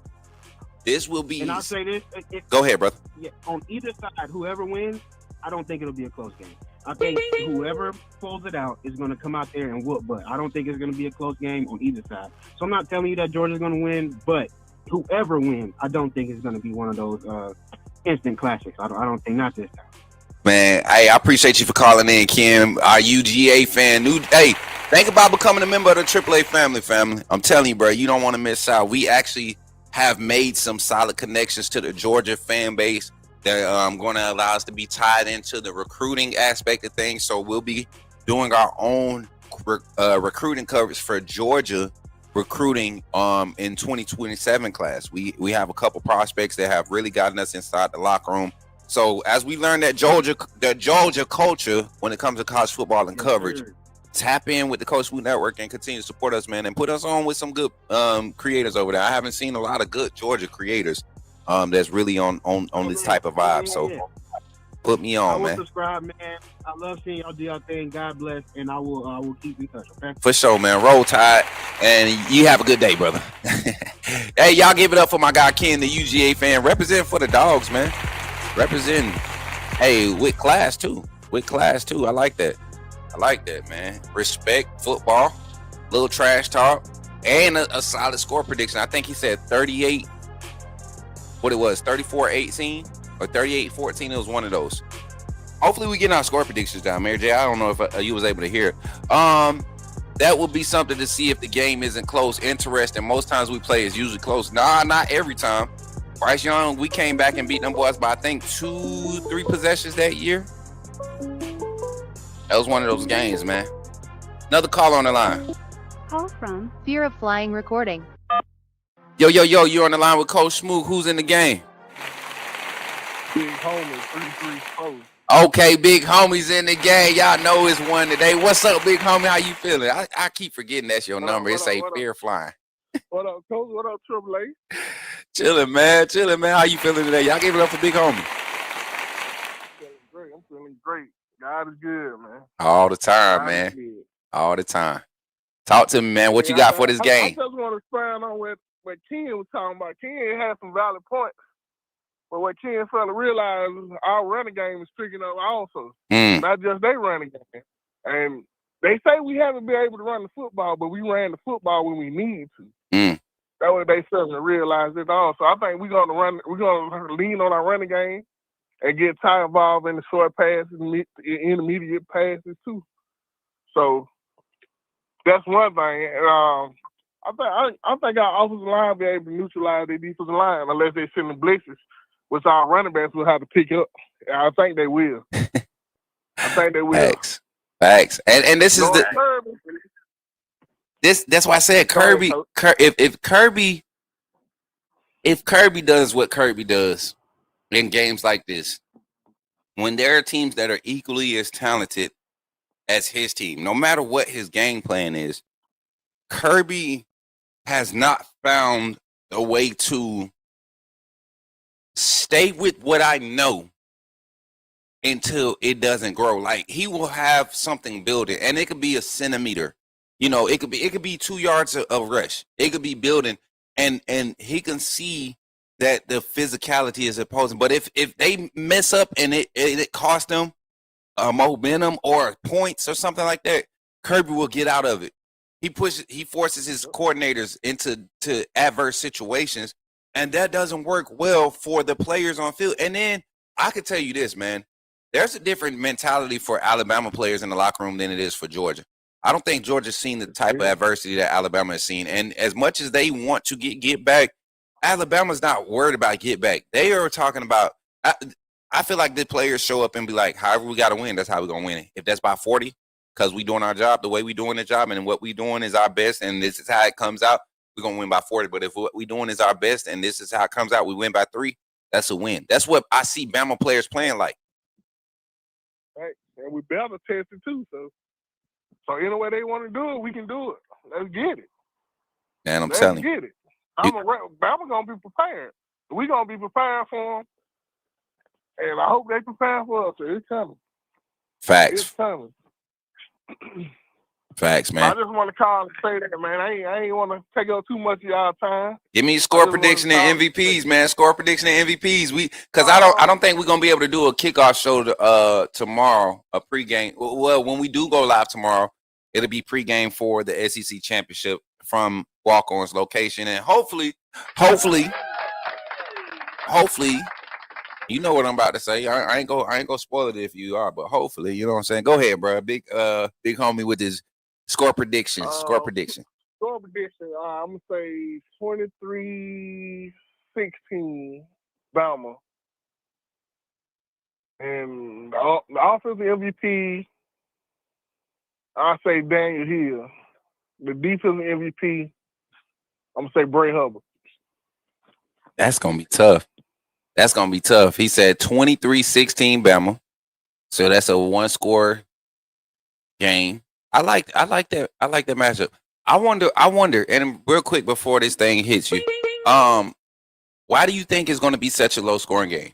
This will be. And I'll say this. Go ahead, brother. Yeah, on either side, whoever wins, I don't think it'll be a close game. I think whoever pulls it out is going to come out there and whoop butt. I don't think it's going to be a close game on either side. So I'm not telling you that Georgia's going to win, but whoever wins, I don't think it's going to be one of those instant classics. I don't think, not this time. Man, hey, I appreciate you for calling in, Kim. Our UGA fan. Hey, think about becoming a member of the AAA family. I'm telling you, bro, you don't want to miss out. We actually have made some solid connections to the Georgia fan base that going to allow us to be tied into the recruiting aspect of things. So we'll be doing our own recruiting coverage for Georgia recruiting in 2027 class. We have a couple prospects that have really gotten us inside the locker room. So as we learn that Georgia culture when it comes to college football and coverage, tap in with the Coach Smook Network and continue to support us, man, and put us on with some good creators over there. I haven't seen a lot of good Georgia creators that's really on this type of vibe. So put me on, man. Subscribe, man. I love seeing y'all do y'all thing. God bless, and I will keep in touch. Okay. For sure, man. Roll Tide, and you have a good day, brother. Hey, y'all give it up for my guy Ken, the UGA fan. Represent for the dogs, man. Represent. Hey, with class too. I like that. Man. Respect football, little trash talk, and a solid score prediction. I think he said 38. What it was, 34-18 or 38-14. It was one of those. Hopefully we get our score predictions down, Mary J. I don't know if you was able to hear it. That would be something to see if the game isn't close. Interesting. Most times we play is usually close. Nah, not every time. Bryce Young, we came back and beat them boys by I think 2-3 possessions that year. That was one of those games, man. Another call on the line. Call from Fear of Flying Recording. Yo, you're on the line with Coach Smook. Who's in the game? Big homie, 334. Okay, big homie's in the game. Y'all know it's one today. What's up, big homie? How you feeling? I keep forgetting that's your number. It say Fear Flying. What up, Coach? What up, Triple A? Chilling, man. How you feeling today? Y'all give it up for big homie. I'm feeling great. God is good, man. All the time, man. All the time. Talk to me, man. What you got for this game? I just want to expand on what Ken was talking about. Ken had some valid points. But what Ken failed to realize is our running game is picking up also. Not just their running game. And they say we haven't been able to run the football, but we ran the football when we needed to. That way they failed to realize it all. So I think we're gonna lean on our running game and get Ty involved in the short passes, intermediate passes too. So that's one thing. I think our offensive line will be able to neutralize their defensive line unless they send the blitzes, which our running backs will have to pick up. I think they will. Facts. And this is That's why I said Kirby. If Kirby does what Kirby does in games like this, when there are teams that are equally as talented as his team, no matter what his game plan is, Kirby has not found a way to stay with what I know until it doesn't grow. Like, he will have something building, and it could be a centimeter. You know, it could be 2 yards of rush. It could be building, and he can see that the physicality is opposing. But if they mess up and it costs them momentum or points or something like that, Kirby will get out of it. He forces his coordinators into adverse situations, and that doesn't work well for the players on field. And then I could tell you this, man, there's a different mentality for Alabama players in the locker room than it is for Georgia. I don't think Georgia's seen the type of adversity that Alabama has seen. And as much as they want to get back, Alabama's not worried about get back. They are talking about I feel like the players show up and be like, however we got to win, that's how we're going to win it. If that's by 40, because we doing our job the way we doing the job, and what we doing is our best, and this is how it comes out, we're going to win by 40. But if what we doing is our best, and this is how it comes out, we win by 3, that's a win. That's what I see Bama players playing like. Right, and we better test it too. So any way they want to do it, we can do it. Let's get it. And I'm telling you. Let's get it. Bama going to be prepared. We're going to be prepared for them. And I hope they prepare for us. It's coming. Facts. It's coming. Facts, man. I just want to call and say that, man. I ain't want to take up too much of y'all time. Give me score prediction and MVPs, man. Score prediction and MVPs. Because I don't think we're gonna be able to do a kickoff show tomorrow, a pregame. Well, when we do go live tomorrow, it'll be pregame for the SEC championship from Walk-On's location, and hopefully, you know what I'm about to say. I ain't gonna spoil it if you are, but hopefully, you know what I'm saying. Go ahead, bro. Big homie with his score prediction. Score prediction. Score prediction. I'm gonna say 23-16 Bama, and the offensive MVP. I say Daniel Hill. The defensive MVP. I'm gonna say Bray Hubbard. That's gonna be tough. That's gonna be tough. He said 23-16 Bama. So that's a 1-score game. I like that. I like that matchup. I wonder, and real quick before this thing hits you, why do you think it's gonna be such a low scoring game?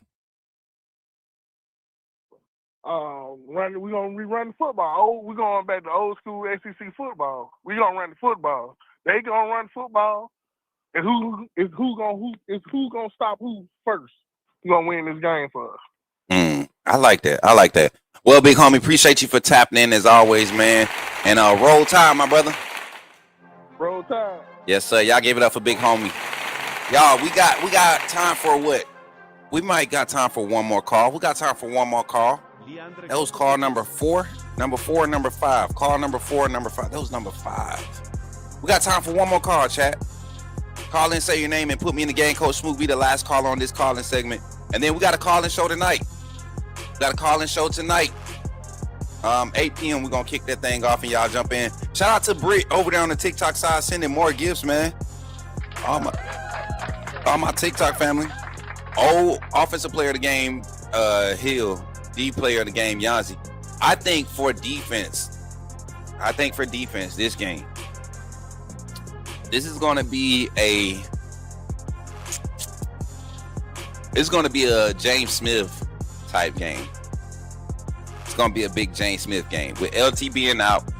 We're gonna rerun the football. We're going back to old school SEC football. We're gonna run the football. They gonna run football. And who gonna stop who first? Who gonna win this game for us? I like that. Well, big homie, appreciate you for tapping in as always, man. And roll time, my brother. Roll time. Yes, sir. Y'all give it up for big homie. Y'all, we got time for what? We might got time for one more call. We got time for one more call. That was call number 4, number 4, number 5. Call number 4, number 5. That was number 5. We got time for one more call, chat. Call in, say your name, and put me in the game. Coach Smook be the last call on this calling segment. And then we got a call-in show tonight. 8 p.m. We're going to kick that thing off and y'all jump in. Shout out to Britt over there on the TikTok side sending more gifts, man. All my TikTok family. Old offensive player of the game, Hill. D player of the game, Yanzi. I think for defense, this game, this is going to be a James Smith type game. It's going to be a big James Smith game. With LT being out,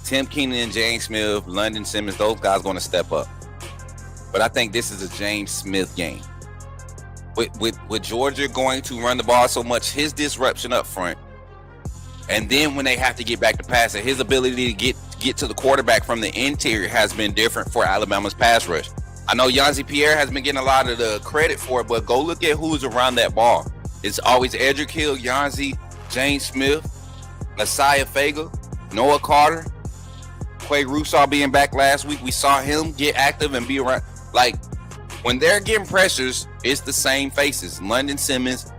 Tim Keenan and James Smith, London Simmons, those guys going to step up. But I think this is a James Smith game. With Georgia going to run the ball so much, his disruption up front, and then when they have to get back to passing, his ability to get to the quarterback from the interior has been different for Alabama's pass rush. I know Yanzi Pierre has been getting a lot of the credit for it, but go look at who's around that ball. It's always Edric Hill, Yanzi, James Smith, Messiah Fager, Noah Carter, Quay Russaw being back last week. We saw him get active and be around. Like, when they're getting pressures, it's the same faces. London Simmons,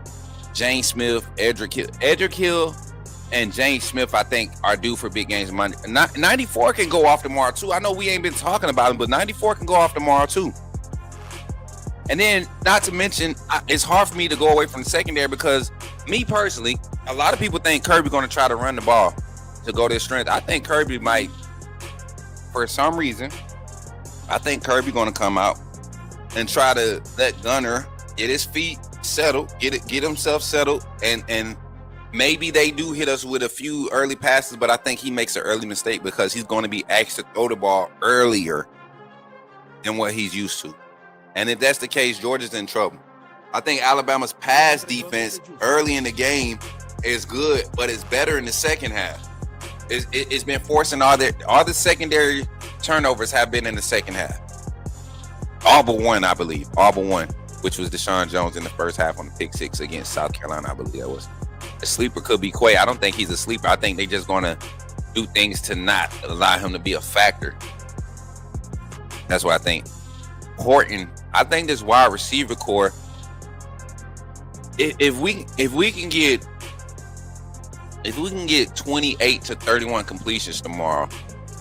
James Smith, Edric Hill. Edric Hill and James Smith, I think, are due for big games Monday. 94 can go off tomorrow, too. I know we ain't been talking about him, but 94 can go off tomorrow, too. And then, not to mention, it's hard for me to go away from the secondary because, me personally, a lot of people think Kirby going to try to run the ball to go to his strength. I think Kirby might, for some reason, I think Kirby going to come out and try to let Gunner get his feet settled, get himself settled, and maybe they do hit us with a few early passes, but I think he makes an early mistake because he's going to be asked to throw the ball earlier than what he's used to. And if that's the case, Georgia's in trouble. I think Alabama's pass defense early in the game is good, but it's better in the second half. It's been forcing all the secondary turnovers have been in the second half. All but one, I believe. All but one, which was Deshaun Jones in the first half on the pick six against South Carolina, I believe that was. A sleeper could be Quay. I don't think he's a sleeper. I think they're just going to do things to not allow him to be a factor. That's what I think. Horton, I think this wide receiver core, if we can get 28 to 31 completions tomorrow,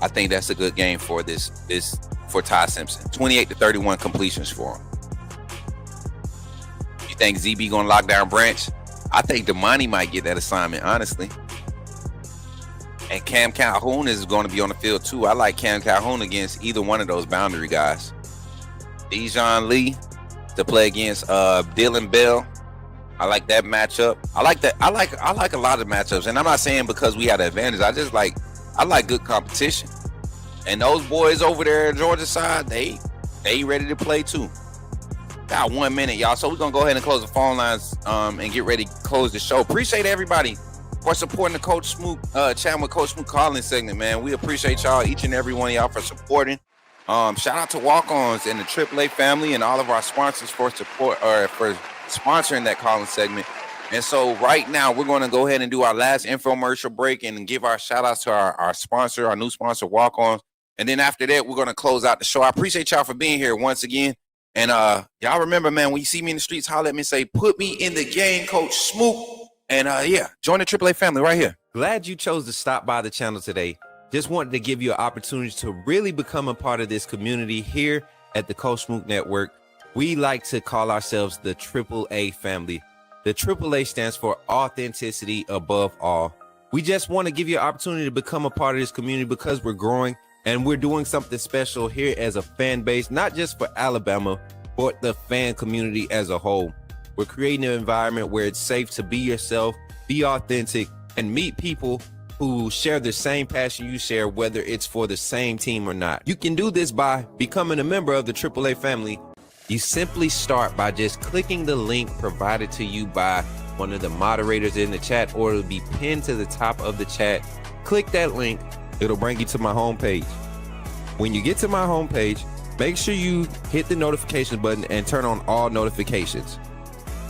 I think that's a good game for for Ty Simpson. 28 to 31 completions for him. You think ZB gonna lock down Branch? I think Damani might get that assignment, honestly. And Cam Calhoun is going to be on the field too. I like Cam Calhoun against either one of those boundary guys. Dejon Lee to play against Dylan Bell. I like that matchup. I like that. I like a lot of matchups, and I'm not saying because we had an advantage. I like good competition. And those boys over there at Georgia side, they ready to play too. Got 1 minute, y'all. So we're gonna go ahead and close the phone lines and get ready to close the show. Appreciate everybody for supporting the Coach Smook chatting with Coach Smook calling segment, man. We appreciate y'all, each and every one of y'all, for supporting. Shout out to Walk-Ons and the AAA family and all of our sponsors for support or for sponsoring that calling segment. And so right now we're going to go ahead and do our last infomercial break and give our shout outs to our sponsor, our new sponsor, Walk-Ons. And then after that, we're going to close out the show. I appreciate y'all for being here once again. And y'all remember, man, when you see me in the streets, holler at me and say, put me in the game, Coach Smook. And join the AAA family right here. Glad you chose to stop by the channel today. Just wanted to give you an opportunity to really become a part of this community here at the Coach Smook Network. We like to call ourselves the AAA family. The AAA stands for authenticity above all. We just want to give you an opportunity to become a part of this community because we're growing and we're doing something special here as a fan base, not just for Alabama, but the fan community as a whole. We're creating an environment where it's safe to be yourself, be authentic, and meet people who share the same passion you share, whether it's for the same team or not. You can do this by becoming a member of the AAA family. You simply start by just clicking the link provided to you by one of the moderators in the chat, or it'll be pinned to the top of the chat. Click that link. It'll bring you to my homepage. When you get to my homepage, make sure you hit the notification button and turn on all notifications.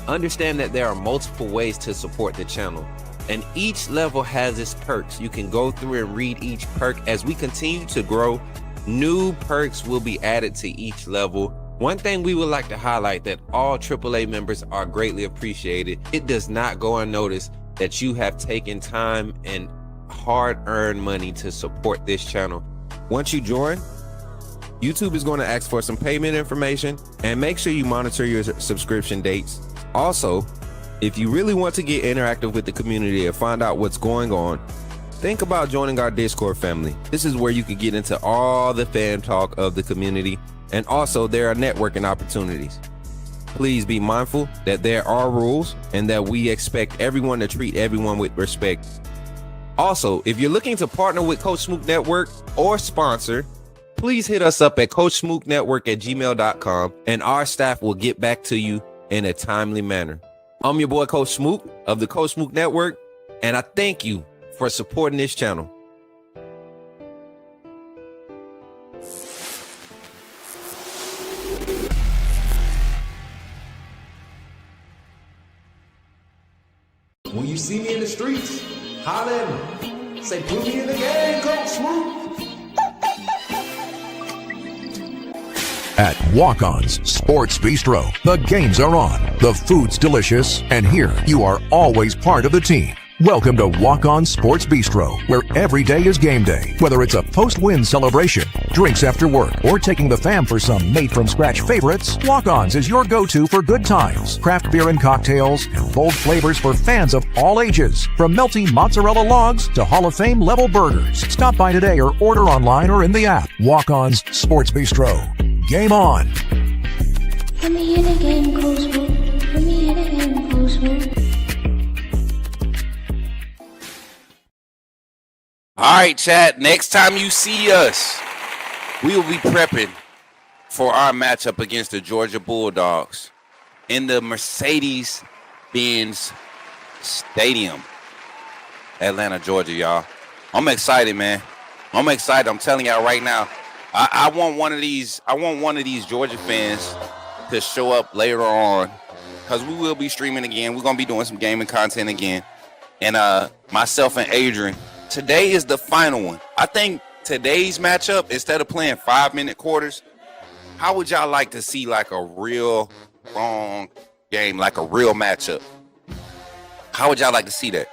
Understand that there are multiple ways to support the channel, and each level has its perks. You can go through and read each perk. As we continue to grow, new perks will be added to each level. One thing we would like to highlight that all AAA members are greatly appreciated. It does not go unnoticed that you have taken time and hard-earned money to support this channel. Once you join, YouTube is going to ask for some payment information, and make sure you monitor your subscription dates. Also, if you really want to get interactive with the community and find out what's going on, think about joining our Discord family. This is where you can get into all the fan talk of the community, and also there are networking opportunities. Please be mindful that there are rules and that we expect everyone to treat everyone with respect. Also, if you're looking to partner with Coach Smook Network or sponsor, please hit us up at coachsmooknetwork@gmail.com, and our staff will get back to you in a timely manner. I'm your boy, Coach Smook of the Coach Smook Network, and I thank you for supporting this channel. When you see me in the streets, holler at me. Say, put me in the game, Coach Smook. At Walk-On's Sports Bistro, the games are on, the food's delicious, and here you are always part of the team. Welcome to Walk On Sports Bistro, where every day is game day. Whether it's a post-win celebration, drinks after work, or taking the fam for some made-from-scratch favorites, Walk On's is your go-to for good times. Craft beer and cocktails, and bold flavors for fans of all ages. From melty mozzarella logs to Hall of Fame level burgers. Stop by today or order online or in the app. Walk On's Sports Bistro. Game on. Let me in the game, Coach Smook. Let me in the game, Coach Smook. All right, chat. Next time you see us, we will be prepping for our matchup against the Georgia Bulldogs in the Mercedes-Benz Stadium, Atlanta, Georgia, y'all. I'm excited, man. I'm excited. I'm telling y'all right now. I want one of these. I want one of these Georgia fans to show up later on, because we will be streaming again. We're gonna be doing some gaming content again, and myself and Adrian. Today is the final one. I think today's matchup, instead of playing 5-minute quarters, how would y'all like to see like a real long game, like a real matchup? How would y'all like to see that?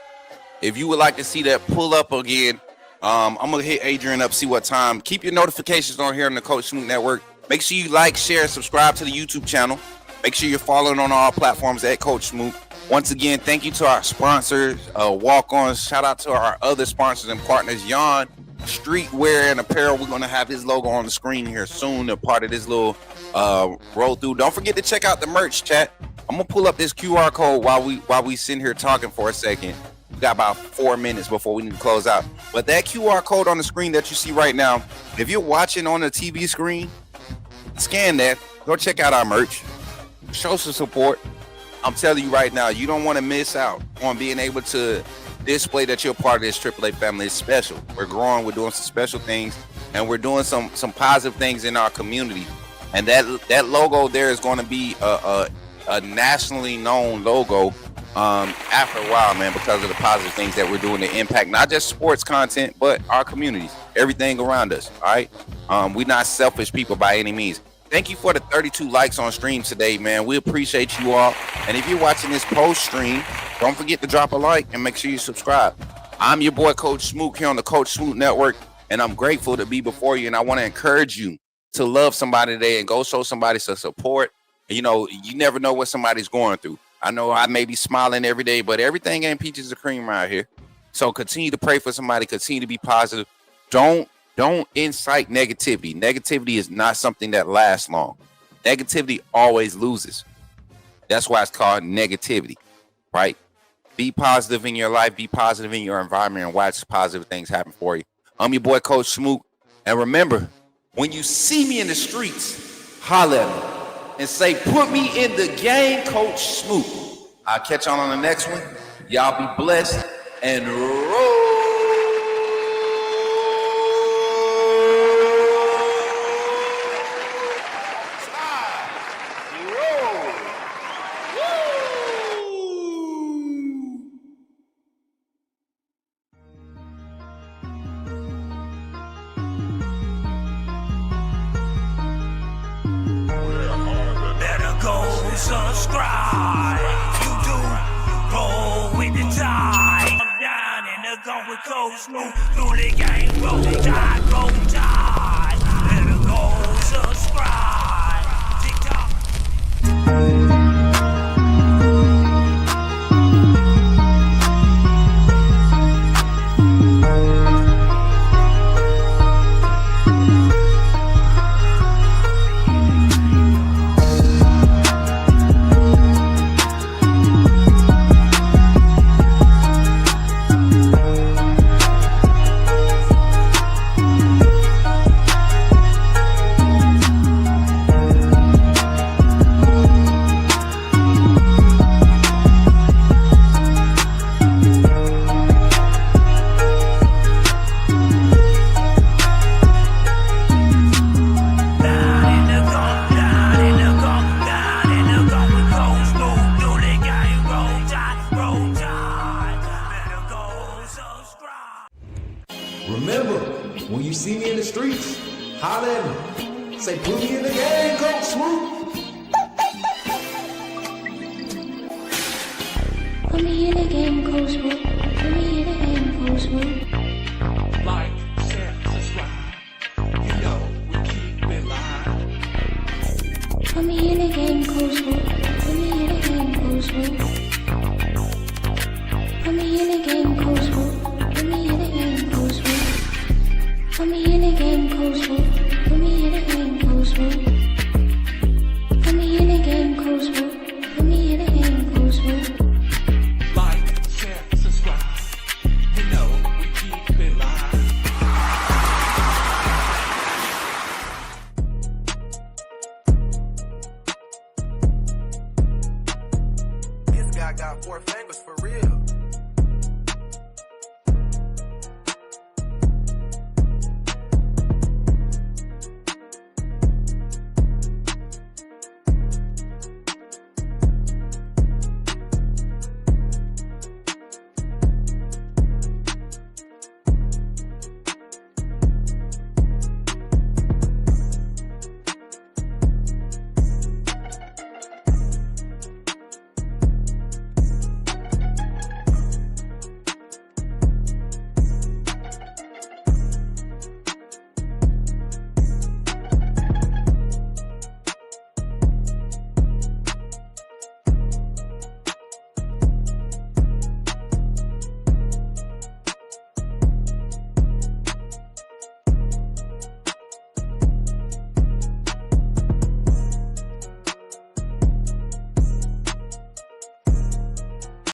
If you would like to see that, pull up again. I'm going to hit Adrian up, see what time. Keep your notifications on here on the Coach Smook Network. Make sure you like, share, subscribe to the YouTube channel. Make sure you're following on all platforms at Coach Smook. Once again, thank you to our sponsors, Walk-Ons. Shout out to our other sponsors and partners, Yon Streetwear and Apparel. We're going to have his logo on the screen here soon. A part of this little roll through. Don't forget to check out the merch, chat. I'm going to pull up this QR code while we sitting here talking for a second. We got about 4 minutes before we need to close out. But that QR code on the screen that you see right now, if you're watching on the TV screen, scan that. Go check out our merch. Show some support. I'm telling you right now, you don't want to miss out on being able to display that you're part of this AAA family. It's special. We're growing. We're doing some special things, and we're doing some positive things in our community. And that logo there is going to be a nationally known logo after a while, man, because of the positive things that we're doing to impact not just sports content, but our communities, everything around us. All right. We're not selfish people by any means. Thank you for the 32 likes on stream today, man. We appreciate you all. And if you're watching this post stream, don't forget to drop a like and make sure you subscribe. I'm your boy, Coach Smook, here on the Coach Smook Network, and I'm grateful to be before you. And I want to encourage you to love somebody today and go show somebody some support. You know, you never know what somebody's going through. I know I may be smiling every day, but everything ain't peaches and cream around here. So continue to pray for somebody. Continue to be positive. Don't incite negativity. Negativity is not something that lasts long. Negativity always loses. That's why it's called negativity, right? Be positive in your life. Be positive in your environment and watch positive things happen for you. I'm your boy, Coach Smook. And remember, when you see me in the streets, holler at me and say, put me in the game, Coach Smook. I'll catch y'all on the next one. Y'all be blessed and roll. Subscribe, you do roll with the tide. I'm down in the gun with Coach Smook, through the game, roll tide, roll tide. Better go subscribe. TikTok. Remember, when you see me in the streets, holler at me. Say, put me in the game, Coach Smook. Put me in the game, Coach Smook. Smook. Like, share, subscribe. You know we keep it live. Put me in the game, Coach Smook. Put me in the game, Coach Smook. Put me in the game, Coach Smook. Put me in the game, Coach Smook. Put me in the game, Coach Smook. Put me in the game, Coach Smook. Put me in the game, Coach Smook. Put me in the game, Coach Smook. Like, share, subscribe. You know we keep it live. This guy got 4 fingers for real.